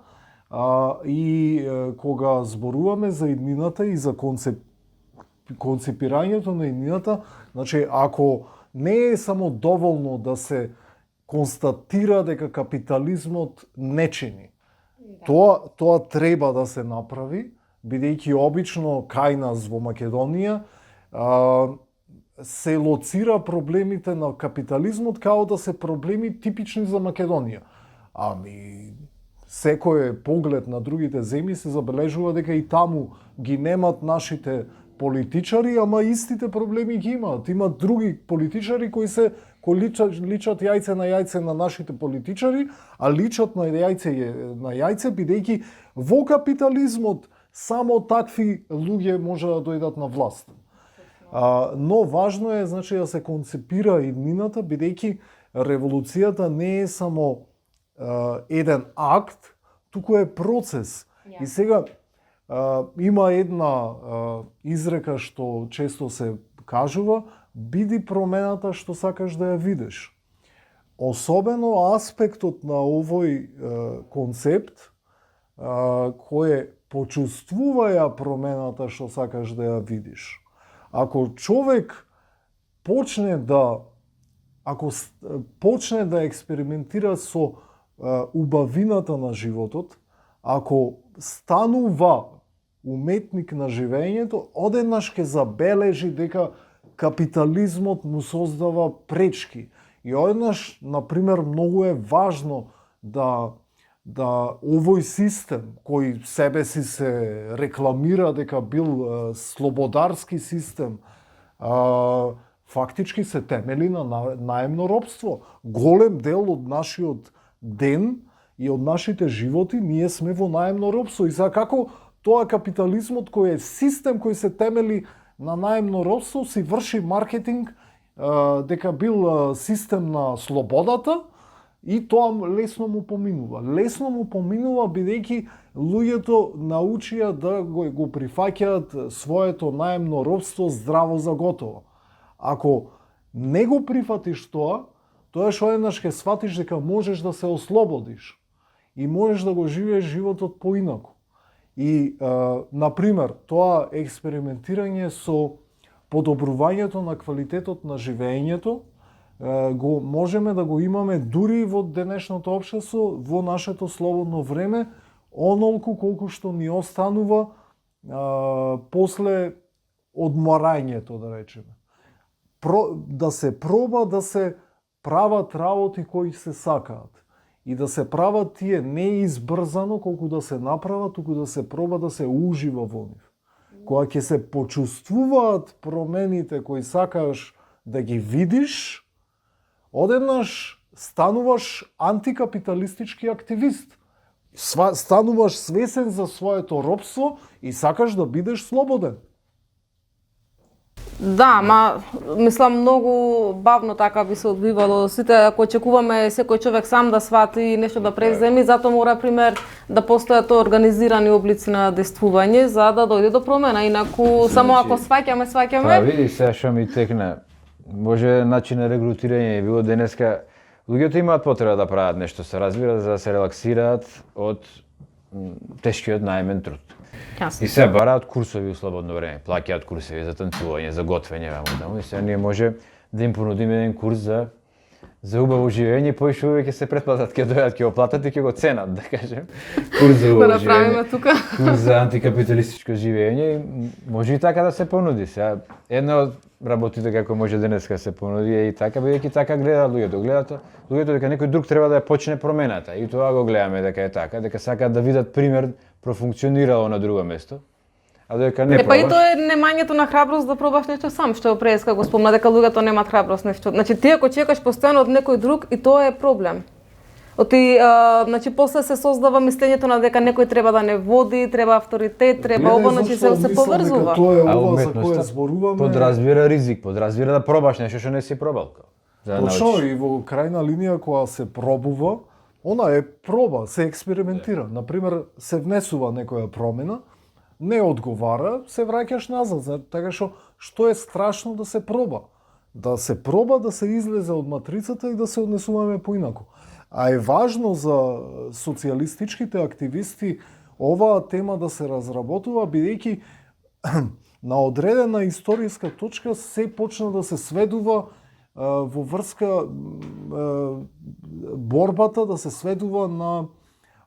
И кога зборуваме за иднината и за концепирањето на иднината, значи ако не е само доволно да се констатира дека капитализмот не чини, тоа треба да се направи, бидејќи обично кај нас во Македонија се лоцира проблемите на капитализмот као да се проблеми типични за Македонија. Ами секој поглед на другите земји се забележува дека и таму ги немат нашите политичари, ама истите проблеми ги имаат. Имат други политичари кои личат јајце на јајце на нашите политичари, а личат на јајце бидејќи во капитализмот само такви луѓе може да дојдат на власт. Но важно е, значи, да се концепира иднината, бидејќи револуцијата не е само еден акт, туку е процес. И сега има една изрека што често се кажува: биди промената што сакаш да ја видиш. Особено аспектот на овој концепт кој почувствуваја промената што сакаш да ја видиш. Ако човек почне да експериментира со убавината на животот, ако станува уметник на живењето, одеднаш ќе забележи дека капитализмот му создава пречки. И одеднаш, например, многу е важно да овој систем, кој себе си се рекламира дека бил слободарски систем, фактички се темели на наемно робство. Голем дел од нашиот ден и од нашите животи ние сме во наемно робство. И сега како тоа капитализмот кој е систем кој се темели на наемно робство си врши маркетинг дека бил систем на слободата, и тоа лесно му поминува. Лесно му поминува бидејќи луѓето научија да го прифаќаат своето наемно робство здраво за готово. Ако не го прифатиш тоа што еднаш ќе сватиш дека можеш да се ослободиш и можеш да го живееш животот поинаку. И, например, тоа експериментирање со подобрувањето на квалитетот на живењето го можеме да го имаме дури во денешното општество, во нашето слободно време, онолку колку што ни останува после одморањето, да речеме. Да се проба да се прават работи кои се сакаат. И да се прават тие не избрзано колку да се направат, туку да се проба да се ужива во нив. Кога ќе се почувствуваат промените кои сакаш да ги видиш, одеднаш стануваш антикапиталистички активист. Стануваш свесен за своето робство и сакаш да бидеш слободен. Да, мислам многу бавно така би се одвивало. Сите, ако очекуваме секој човек сам да свати нешто да преземи, затоа мора, пример, да постојат организирани облици на действување за да дојде до промена. Инаку, само ако сваќаме. Па види, сега што ми текна. Може начин на регрутирање е било денеска. Луѓето имаат потреба да прават нешто, се разбира, за да се релаксираат од тешкиот наемен труд. Јасно. И се бараат курсови у слободно време, плаќаат курсови за танцување, за готвење, и сега ние може да им понудиме еден курс за убаво живење, поише увеќе се претплатат, ќе дојдат, ќе оплатат и ќе го ценат, да кажем. Курс за убаво живење, курс за антикапиталистичко живење, може и така да се понуди. Сега една од работите како може денеска се понуди е и така, бидејќи така гледаат луѓето. Луѓето дека некој друг треба да ја почне промената. И тоа го гледаме дека е така, дека сакаат да видат пример профункционирало на друго место. А дека не Па и тоа е немањето на храброст да пробаш нешто сам, што преска го спомна дека луѓето немаат храброст нешто. Значи ти ако чекаш постојано од некој друг и тоа е проблем. Значи после се создава мислењето на дека некој треба да не води, треба авторитет, треба ово, значи се поврзува. Тоа е ова за кое зборуваме. Подразбира ризик, подразбира да пробаш нешто што не си пробал. Точно, и во крајна линија кога се пробува, она е проба, се експериментира. Например, се внесува некоја промена, не одговара, се враќаш назад. Така што е страшно да се проба? Да се проба да се излезе од матрицата и да се однесуваме поинаку. А е важно за социјалистичките активисти оваа тема да се разработува, бидејќи на одредена историска точка се почна да се сведува во врска борбата да се сведува на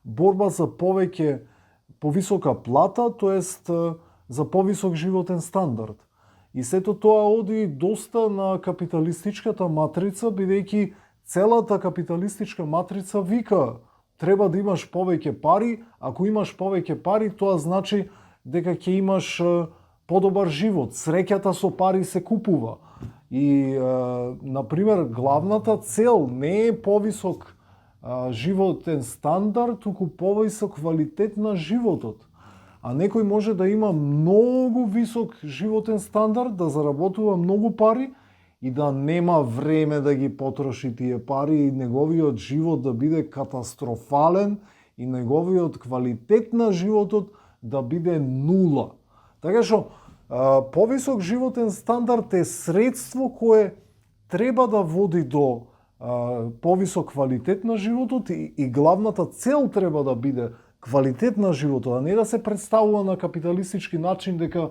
борба за повеќе повисока плата, тоест за повисок животен стандард. И сето тоа оди доста на капиталистичката матрица, бидејќи целата капиталистичка матрица вика треба да имаш повеќе пари, ако имаш повеќе пари, тоа значи дека ќе имаш подобар живот. Среќата со пари се купува. И, например, главната цел не е повисок животен стандард, туку повисок квалитет на животот. А некој може да има многу висок животен стандард, да заработува многу пари и да нема време да ги потроши тие пари и неговиот живот да биде катастрофален и неговиот квалитет на животот да биде нула. Така што повисок животен стандард е средство кое треба да води до повисок квалитет на животот и главната цел треба да биде квалитет на животот, а не да се представува на капиталистички начин дека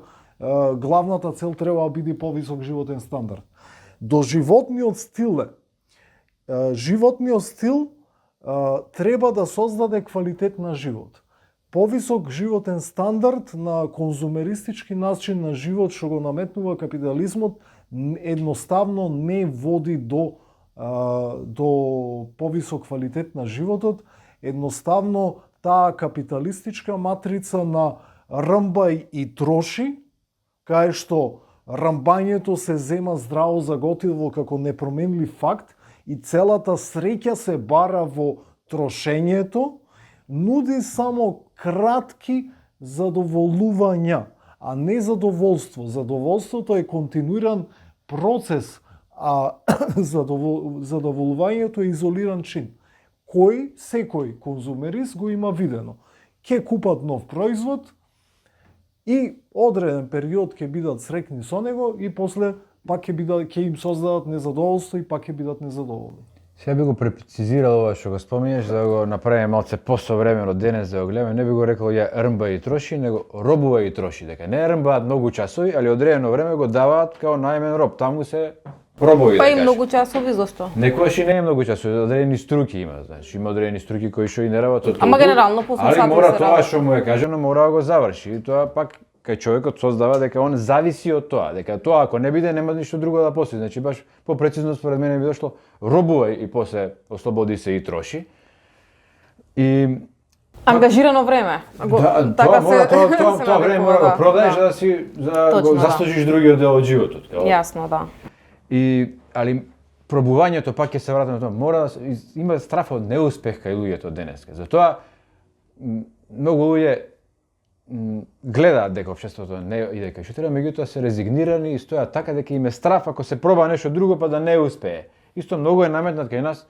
главната цел треба да биде повисок животен стандард. До животниот стил е. Животниот стил треба да создаде квалитет на живот. Повисок животен стандард на конзумеристички начин на живот што го наметнува капитализмот едноставно не води до повисок квалитет на животот. Едноставно таа капиталистичка матрица на рмбај и троши, кај што рамбањето се зема здраво за готово како непроменлив факт и целата среќа се бара во трошењето, нуди само кратки задоволувања, а не задоволство. Задоволството е континуиран процес, а задоволувањето е изолиран чин. Секој конзумерист го има видено. Ке купат нов производ и одреден период ќе бидат среќни со него и после пак ќе им создадат незадоволство и пак ќе бидат незадоволни. Сега би го прецизирал ова што го споминеш, за да го направиме малце посовремено денес да го гледаме, не би го рекол ја рмба и троши, него робува и троши, дека не рмбаат многу часови, али одредено време го даваат као најмен роб, таму се пробови, Па да и кажеш. многу часови, зашто? Некојаш и не е многу часови, одредени струки има, значи има одредени струки кои што и не работат. Ама генерално по 8 сати али мора се тоа работи. што му е кажано, мора да го заврши. И тоа пак кај човекот создава дека он зависи од тоа, дека тоа ако не биде нема ништо друго да постои. Значи баш попрецизно според мене би дошло робувај и после ослободи се и троши. И Ангажирано време. тоа време мора да го продаеш да. за да Точно, го да. заслужиш другиот дел од животот. Јасно, да. Али пробувањето пак ќе се врати на тоа. Мора да има страф од неуспех кај луѓето денеска. Затоа многу луѓе гледаат дека општеството не иде кај што треба, меѓутоа се резигнирани и стојат така дека им е страф ако се проба нешто друго па да не успее. Исто многу е наметнат кај нас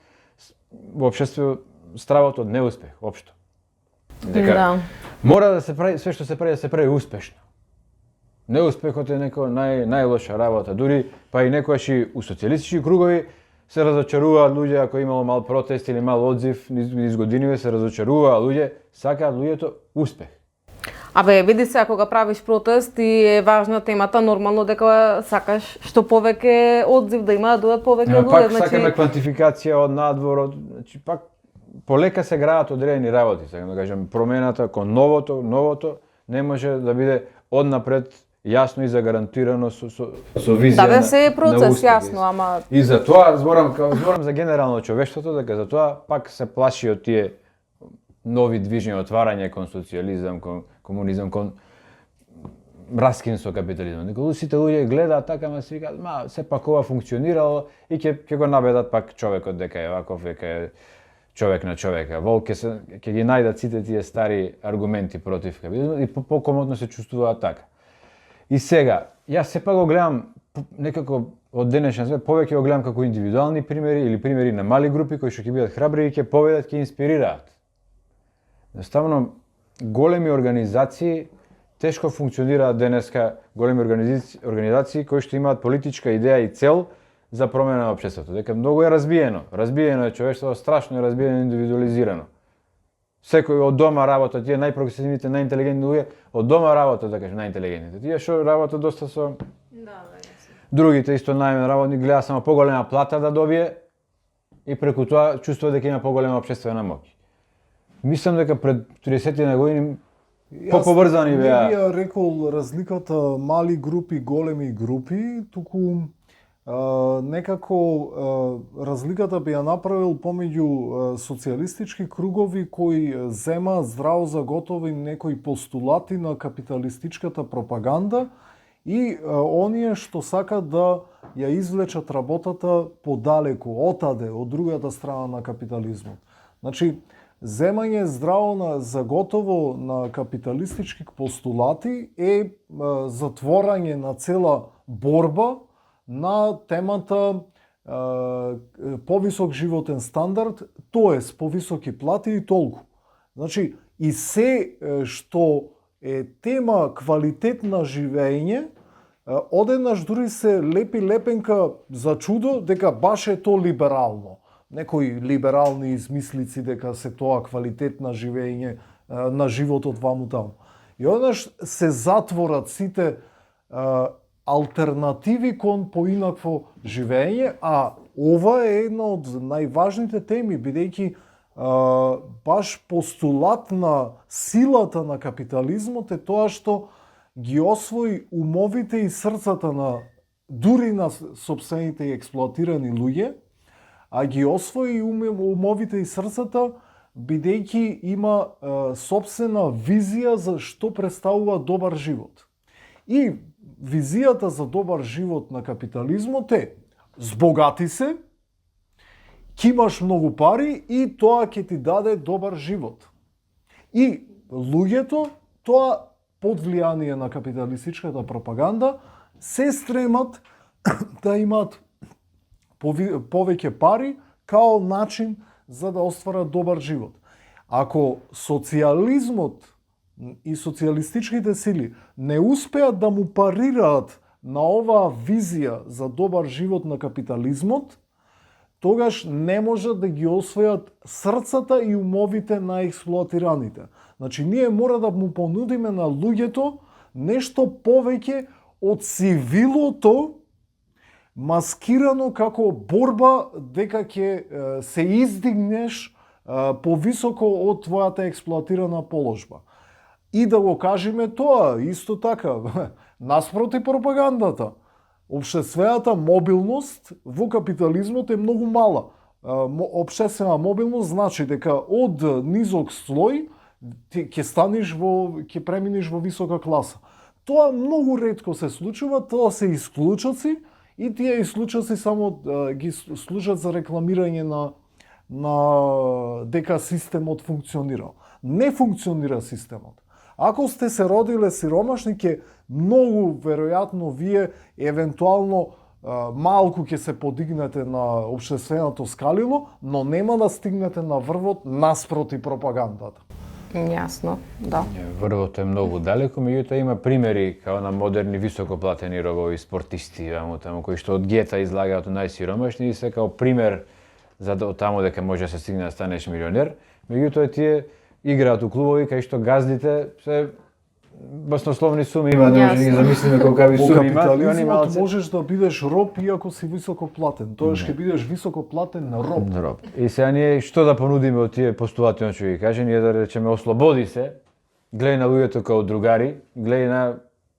во општеството стравот од неуспех општо. Дека Да. мора да се прави све што се прави да се прави успешно. Неуспехот е најлоша работа, дури па и некојаш и у социјалистички кругови се разочаруваат луѓе ако имало мал протест или мал одзив низ годиниве, се разочаруваат луѓе, сакаат луѓето успех. Абе, види се, ако го правиш протест и е важна темата, нормално дека сакаш што повеќе одзив да има, да додат повеќе луѓе. Пак сакаме квантификација од надвор, значи пак полека се граат одредени работи, сакам да кажам, промената кон новото не може да биде однапред јасно и загарантирано со визија Да, се е процес, успех. јасно, ама И за тоа зборам за генерално човештвото, дека за тоа пак се плаши од тие нови движења, отварање кон социјализам, кон комунизам, кон раскин со капитализмот. Дека сите луѓе гледаат така, ама се викаат, сепак ова функционирало и ќе го набедат пак човекот дека е ваков, дека е човек на човека. Волк ќе ги најдат сите тие стари аргументи против капитализмот и покомотно се чувствуваат така. И сега, јас сепак го гледам некако од денешен свет, повеќе го гледам како индивидуални примери или примери на мали групи кои што ќе бидат храбри и ќе поведат, ќе инспирираат. Едноставно, големи организации тешко функционираат денеска големи организации кои што имаат политичка идеја и цел за промена на општеството. Дека многу е разбиено. Разбиено е човештвото, страшно е разбиено, индивидуализирано. Секој од дома работа, тие најпрогресивните, најинтелигентни луѓе, од дома работа, да кажем, најинтелигентните. Тие што работат доста со другите исто најмен работник, гледа само поголема плата да добие и преку тоа чувствува дека има поголема општествена моќ. Мислам дека пред 30 на години поврзани беа. Не би рекол разликата мали групи, големи групи, туку некако разликата би ја направил помеѓу социјалистички кругови кои зема здраво за готови некои постулати на капиталистичката пропаганда и оние што сакат да ја извлечат работата подалеку, отаде, од другата страна на капитализмот. Значи, земање здраво за готово на капиталистички постулати е затворање на цела борба на темата повисок животен стандард, тоест повисоки плати и толку. Значи, и се што е тема квалитет на живење, одеднаш дури се лепи лепенка за чудо дека баш е то либерално. Некои либерални измислици дека се тоа квалитет на живење, на животот ваму таму. И одеднаш се затворат сите алтернативи кон поинакво живење, а ова е една од најважните теми, бидејќи баш постулат на силата на капитализмот е тоа што ги освои умовите и срцата на дури на сопствените и експлоатирани луѓе, а ги освои умовите и срцата бидејќи има сопствена визија за што представува добар живот. И визијата за добар живот на капитализмот е збогати се, ќе имаш многу пари и тоа ќе ти даде добар живот. И луѓето, тоа под влијание на капиталистичката пропаганда, се стремат да имаат повеќе пари као начин за да остварат добар живот. Ако социјализмот и социјалистичките сили не успеат да му парираат на оваа визија за добар живот на капитализмот, тогаш не можат да ги освојат срцата и умовите на експлоатираните. Значи, ние мора да му понудиме на луѓето нешто повеќе од сивилото, маскирано како борба дека ќе се издигнеш повисоко од твојата експлоатирана положба. И да го кажеме тоа, исто така, наспроти пропагандата. Општествената мобилност во капитализмот е многу мала. Општествена мобилност значи дека од низок слој ќе преминеш во висока класа. Тоа многу ретко се случува, тоа се исклучоци и тие исклучоци само ги служат за рекламирање на дека системот функционира. Не функционира системот. Ако сте се родиле сиромашни, ќе многу веројатно вие евентуално малку ќе се подигнете на општественото скалило, но нема да стигнете на врвот наспроти пропагандата. Јасно, да. Врвот е многу далеко, меѓутоа има примери као на модерни високоплатени робови спортисти, таму кои што од гета излагаат од најсиромашни и се као пример за таму дека може да се стигне да станеш милионер. Меѓутоа тие играат у клубови кај што газдите се баснословни суми има, да може да ги замислиме колкави суми има. Во капитализмот можеш да бидеш роб иако си високо платен. Тоаш ќе бидеш високо платен на роб. И сега ние што да понудиме од тие постулати, он ќе ги каже, ние да речеме ослободи се, гледај на луѓето како другари, гледај на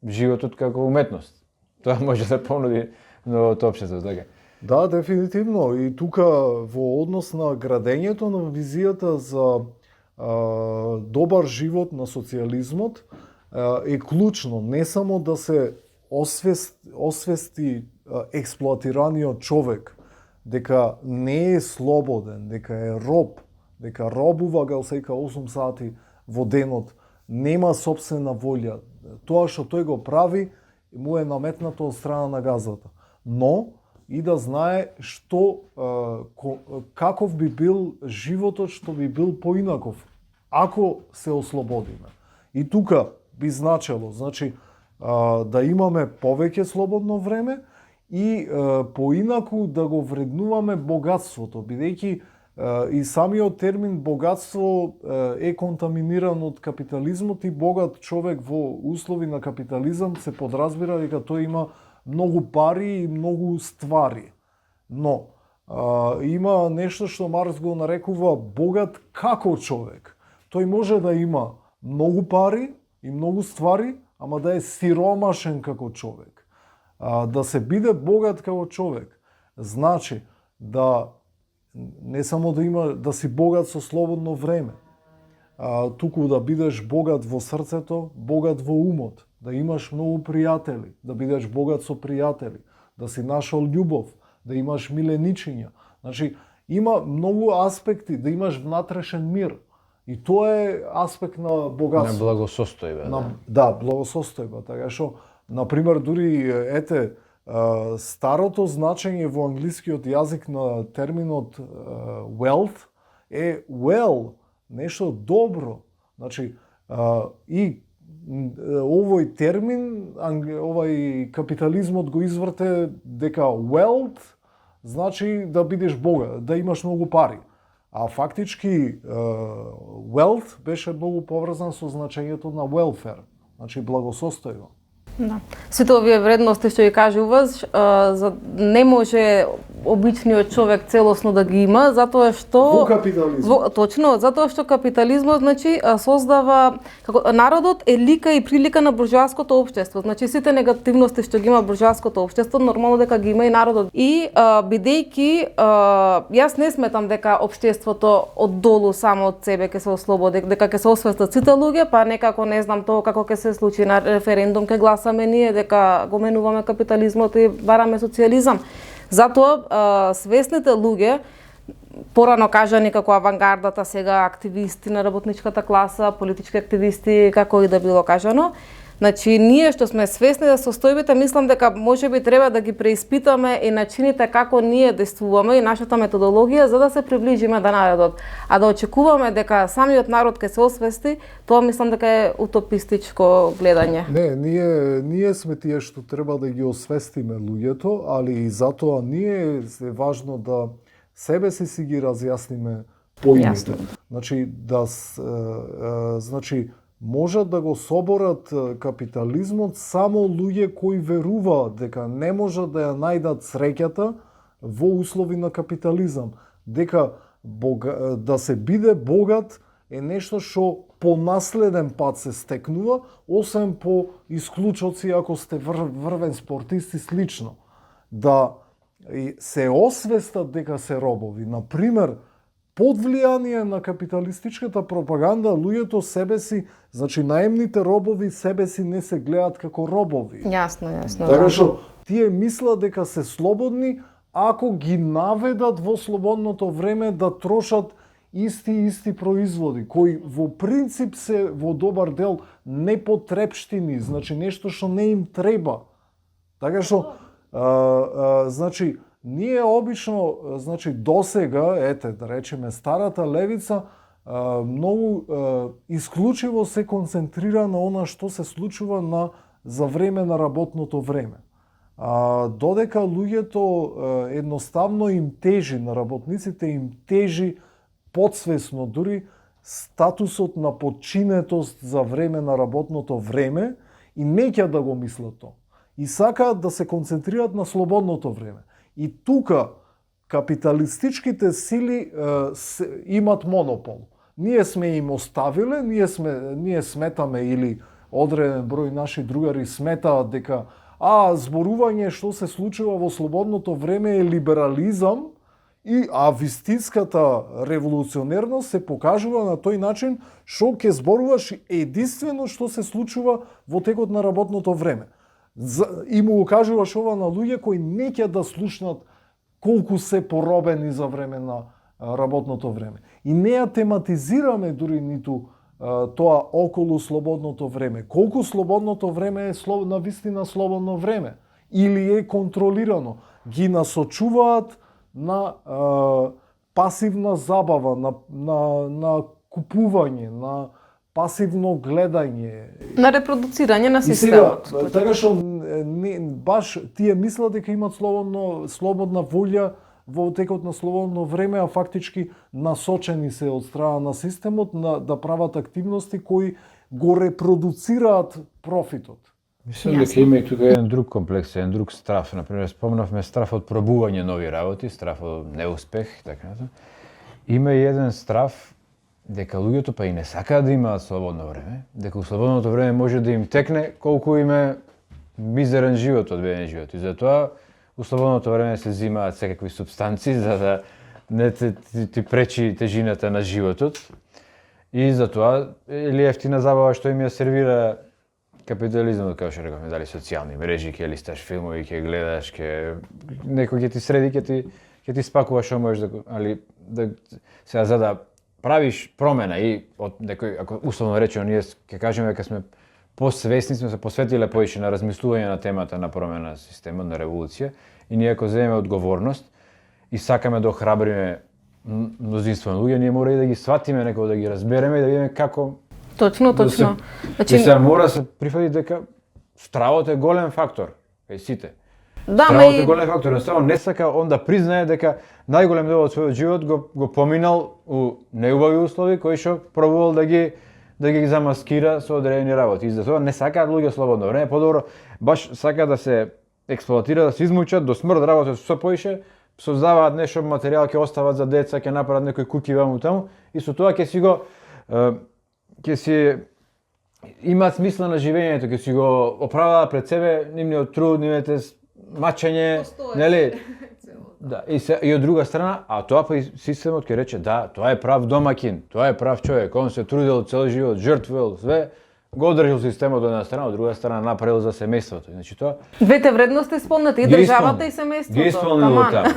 животот како уметност. Тоа може да понуди новото општество, така. Да, дефинитивно. И тука во однос на градењето на визијата за добар живот на социјализмот е клучно не само да се освести експлоатираниот човек дека не е слободен, дека е роб, дека робува го сека 8 сати во денот, нема сопствена волја. Тоа што тој го прави му е наметнато од страна на газата. Но и да знае што каков би бил животот што би бил поинаков ако се ослободиме. И тука би значело? Значи, да имаме повеќе слободно време и поинаку да го вреднуваме богатството, бидејќи и самиот термин богатство е контаминиран од капитализмот и богат човек во услови на капитализам се подразбира дека тој има многу пари и многу ствари. Но има нешто што Маркс го нарекува богат како човек. Тој може да има многу пари и многу ствари, ама да е сиромашен како човек. Да се биде богат како човек значи да не само да си богат со слободно време, туку да бидеш богат во срцето, богат во умот, да имаш многу пријатели, да бидеш богат со пријатели, да си нашол љубов, да имаш миленичиња. Значи, има многу аспекти, да имаш внатрешен мир. И тоа е аспект на богатство. На благосостојба. Да, благосостојба. Така што, например, дури старото значење во англискиот јазик на терминот wealth е well, нешто добро. Значи, и овој термин, овај капитализмот го изврте дека wealth значи да бидеш богат, да имаш многу пари. А фактички wealth беше многу поврзан со значењето на welfare, значи благосостојба. Да. Сите овие вредности што ги кажуваш, не може обичниот човек целосно да ги има, затоа што во капитализмот. Точно, затоа што капитализмот значи создава како народот е лика и прилика на буржоаското општество. Значи сите негативности што ги има буржоаското општество, нормално дека ги има и народот. И бидејќи јас не сметам дека општеството од долу само од себе ќе се ослободи, дека ќе се освестат сите луѓе, па некако не знам тоа како ќе се случи на референдум, ќе гласаме ние дека го менуваме капитализмот и бараме социјализам. Затоа свесните луѓе, порано кажани како авангардата, сега активисти на работничката класа, политички активисти, како и да било кажано, значи ние што сме свесни за состојбите, мислам дека можеби треба да ги преиспитаме и начините како ние действуваме и нашата методологија за да се приближиме до народот. А да очекуваме дека самиот народ ќе се освести, тоа мислам дека е утопистичко гледање. Не, ние сме тие што треба да ги освестиме луѓето, али и затоа ние е важно да себе си ги разјасниме поимите. Значи значи можат да го соборат капитализмот само луѓе кои веруваат дека не можат да ја најдат среќата во услови на капитализам, дека да се биде богат е нешто што по наследен пат се стекнува, освен по исклучоци ако сте врвен спортист и слично. Да се освестат дека се робови. Например, под влијание на капиталистичката пропаганда, луѓето себе си, значи наемните робови себе си не се гледаат како робови. Јасно. Така што тие мислат дека се слободни ако ги наведат во слободното време да трошат исти производи, кои во принцип се во добар дел непотрепштини, значи нешто што не им треба. Така што, значи, ние обично, значи досега, да речеме старата левица, многу исклучиво се концентрира на она што се случува за време на работното време. Додека луѓето едноставно им тежи, на работниците им тежи подсвесно дури статусот на подчинетост за време на работното време и неќа да го мислат тоа. И сакаат да се концентрираат на слободното време. И тука капиталистичките сили имат монопол. Ние сме им оставиле, ние сметаме или одреден број наши другари сметаат дека зборување што се случува во слободното време е либерализам а вистинската револуционерност се покажува на тој начин што ќе зборуваш единствено што се случува во текот на работното време. И му кажуваш ова на луѓе кои не ќе да слушнат колку се поробени за време на работното време. И не ја тематизираме дури ниту тоа околу слободното време. Колку слободното време е на вистина слободно време или е контролирано. Ги насочуваат на пасивна забава, на купување, на пасивно гледање. На репродуцирање на И сега, системот. така што баш тие мислат дека имат слободна волја во текот на слободно време, а фактички насочени се од страна на системот да прават активности кои го репродуцираат профитот. Мислам дека има и тука еден друг комплекс, еден друг страф. Например, спомнавме страф од пробување нови работи, страф од неуспех, така натаму. Има и еден страф дека луѓето па и не сакаат да имаат слободно време, дека у слободното време може да им текне колку им е мизерен живот, одведен живот. И затоа у слободното време се взимаат секакви супстанции за да не ти пречи тежината на животот. И затоа или ефтина забава што им ја сервира капитализмот, како што рековме, дали социјални мрежи, ќе листаш филмови, ќе гледаш, некој ќе ти среди, ќе ти спакува што можеш да сега за да правиш промена и од некој, ако условно речено ние ќе кажеме дека сме посвесни, сме се посветиле повеќе на размислување на темата на промена на системот, на револуција, и ние ако земеме одговорност и сакаме да охрабриме мнозинство на луѓе, ние мора и да ги сватиме, некако да ги разбереме и да видиме како. Точно. Значи сега мора да се прифати дека стравот е голем фактор кај сите. Да, стравот е голем фактор, едноставно не сака он да признае дека најголем дел од својот живот го поминал у неубави услови кои што пробувал да ги замаскира со одредени работи. И затоа не сакаат луѓе слободно време, подобро баш сакаат да се експлоатира, да се измучат до смрт, работат со поише, создаваат нешто материјал, ќе остават за деца, ќе направат некои куќи ваму таму и со тоа ќе си имаат смисла на живењето, ќе си го оправдаат пред себе нивниот труд, нивните мачење, нели? Да, и од друга страна, а тоа па и системот ќе рече да, тоа е прав домакин, тоа е прав човек, он се трудел цел живот, жртвувал све, го одржал системот од една страна, од друга страна направил за семејството. Значи тоа двете вредности спомнати, и државата и семејството. Ги исполнил во таму.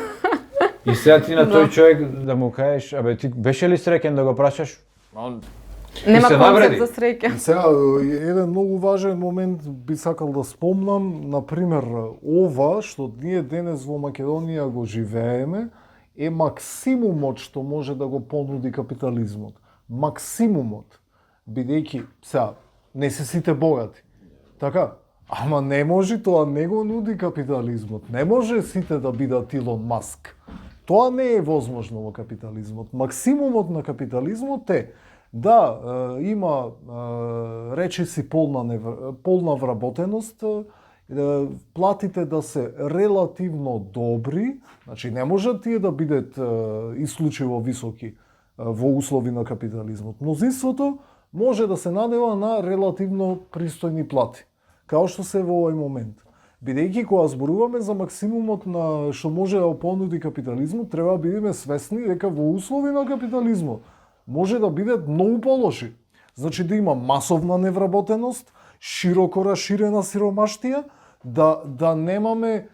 И сега ти на тој човек да му кажеш, абе ти беше ли среќен да го прашаш? Он нема се концепт навреди. за среќа. Сега, еден многу важен момент би сакал да спомнам, например, ова што ние денес во Македонија го живееме, е максимумот што може да го понуди капитализмот. Максимумот, бидејќи сега не се сите богати. Така, ама не може тоа не го нуди капитализмот. Не може сите да бидат Илон Маск. Тоа не е возможно во капитализмот. Максимумот на капитализмот е да има речиси полна вработеност, платите да се релативно добри, значи не можат тие да бидат исклучиво високи во услови на капитализмот. Мнозинството може да се надева на релативно пристојни плати, као што се во овој момент. Бидејќи кога зборуваме за максимумот на што може да понуди капитализмот, треба да бидеме свесни дека во услови на капитализмот може да бидат многу полоши. Значи да има масовна невработеност, широко расширена сиромаштија, да немаме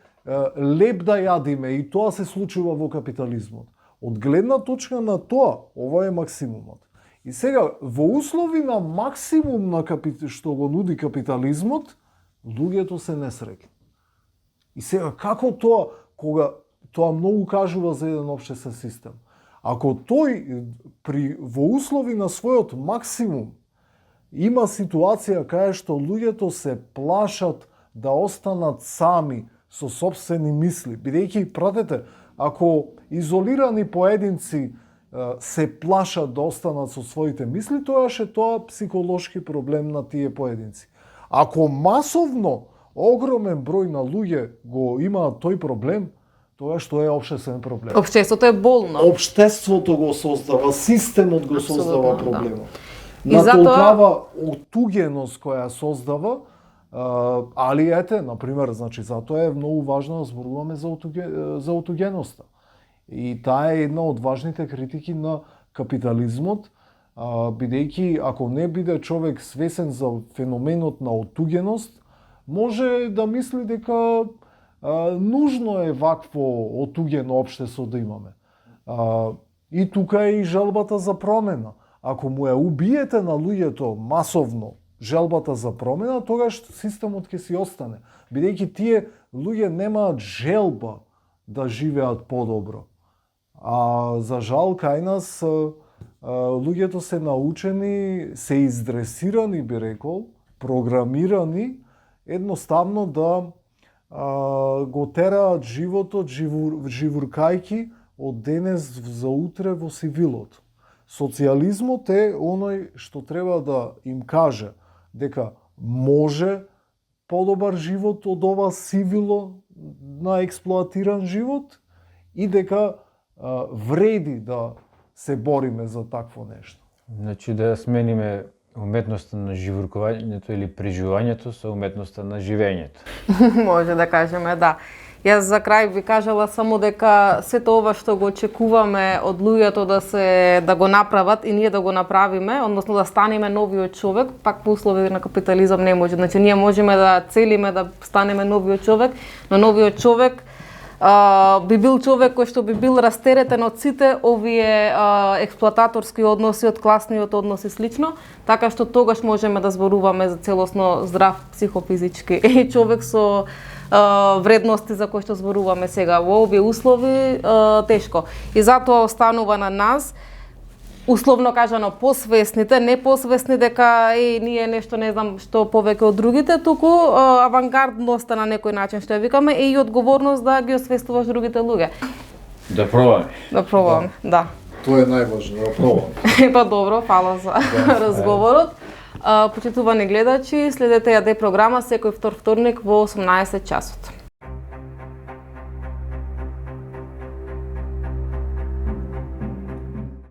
леп да јадиме, и тоа се случува во капитализмот. Од гледна точка на тоа, ова е максимумот. И сега, во услови на максимум на што го нуди капитализмот, луѓето се несреќни. И сега, како тоа, кога тоа многу кажува за еден општествен систем? Ако тој во услови на својот максимум има ситуација кај што луѓето се плашат да останат сами со сопствени мисли, бидејќи, пратете, ако изолирани поединци се плашат да останат со своите мисли, тоа психолошки проблем на тие поединци. Ако масовно огромен број на луѓе го имаат тој проблем, тоа што е општествен проблем. Општеството е болно. Општеството го создава, системот го создава проблемот. Да. На толкава отуѓеност која создава, али ете, например, значи затоа е многу важно да зборуваме за отуѓеноста. И таа е една од важните критики на капитализмот, бидејќи ако не биде човек свесен за феноменот на отуѓеност, може да мисли дека нужно е вакво отуѓено општество да имаме. И тука е и желбата за промена. Ако му ја убиете на луѓето масовно желбата за промена, тогаш системот ќе си остане. Бидејќи тие луѓе немаат желба да живеат подобро. А за жал кај нас луѓето се научени, се издресирани, би рекол, програмирани, едноставно да го тераат животот живуркајки од денес за утре во сивилот. Социјализмот е оној што треба да им каже дека може подобар живот од ова сивило на експлоатиран живот и дека вреди да се бориме за такво нешто. Значи да смениме уметноста на живуркувањето или преживувањето со уметноста на живењето. Може да кажеме, да. Јас за крај би кажала само дека сето ова што го очекуваме од луѓето да го направат и ние да го направиме, односно да станеме новиот човек, пак по услови на капитализам не може. Значи ние можеме да целиме да станеме новиот човек, но новиот човек би бил човек кој што би бил растеретен од сите овие експлоататорски односи, од класниот однос и слично, така што тогаш можеме да зборуваме за целосно здрав психофизички човек со вредности за кои што зборуваме сега. Во овие услови тешко. И затоа останува на нас, условно кажано, посвесните, не посвесни дека ние нешто не знам што повеќе од другите, туку авангардноста на некој начин што ја викаме и одговорност да ги освестуваш другите луѓе. Да пробаме. Да пробаме, да. Тоа е најважно, да пробаме. Па добро, фала за разговорот. Почитувани гледачи, следете ја програма секој вторник во 18 часот.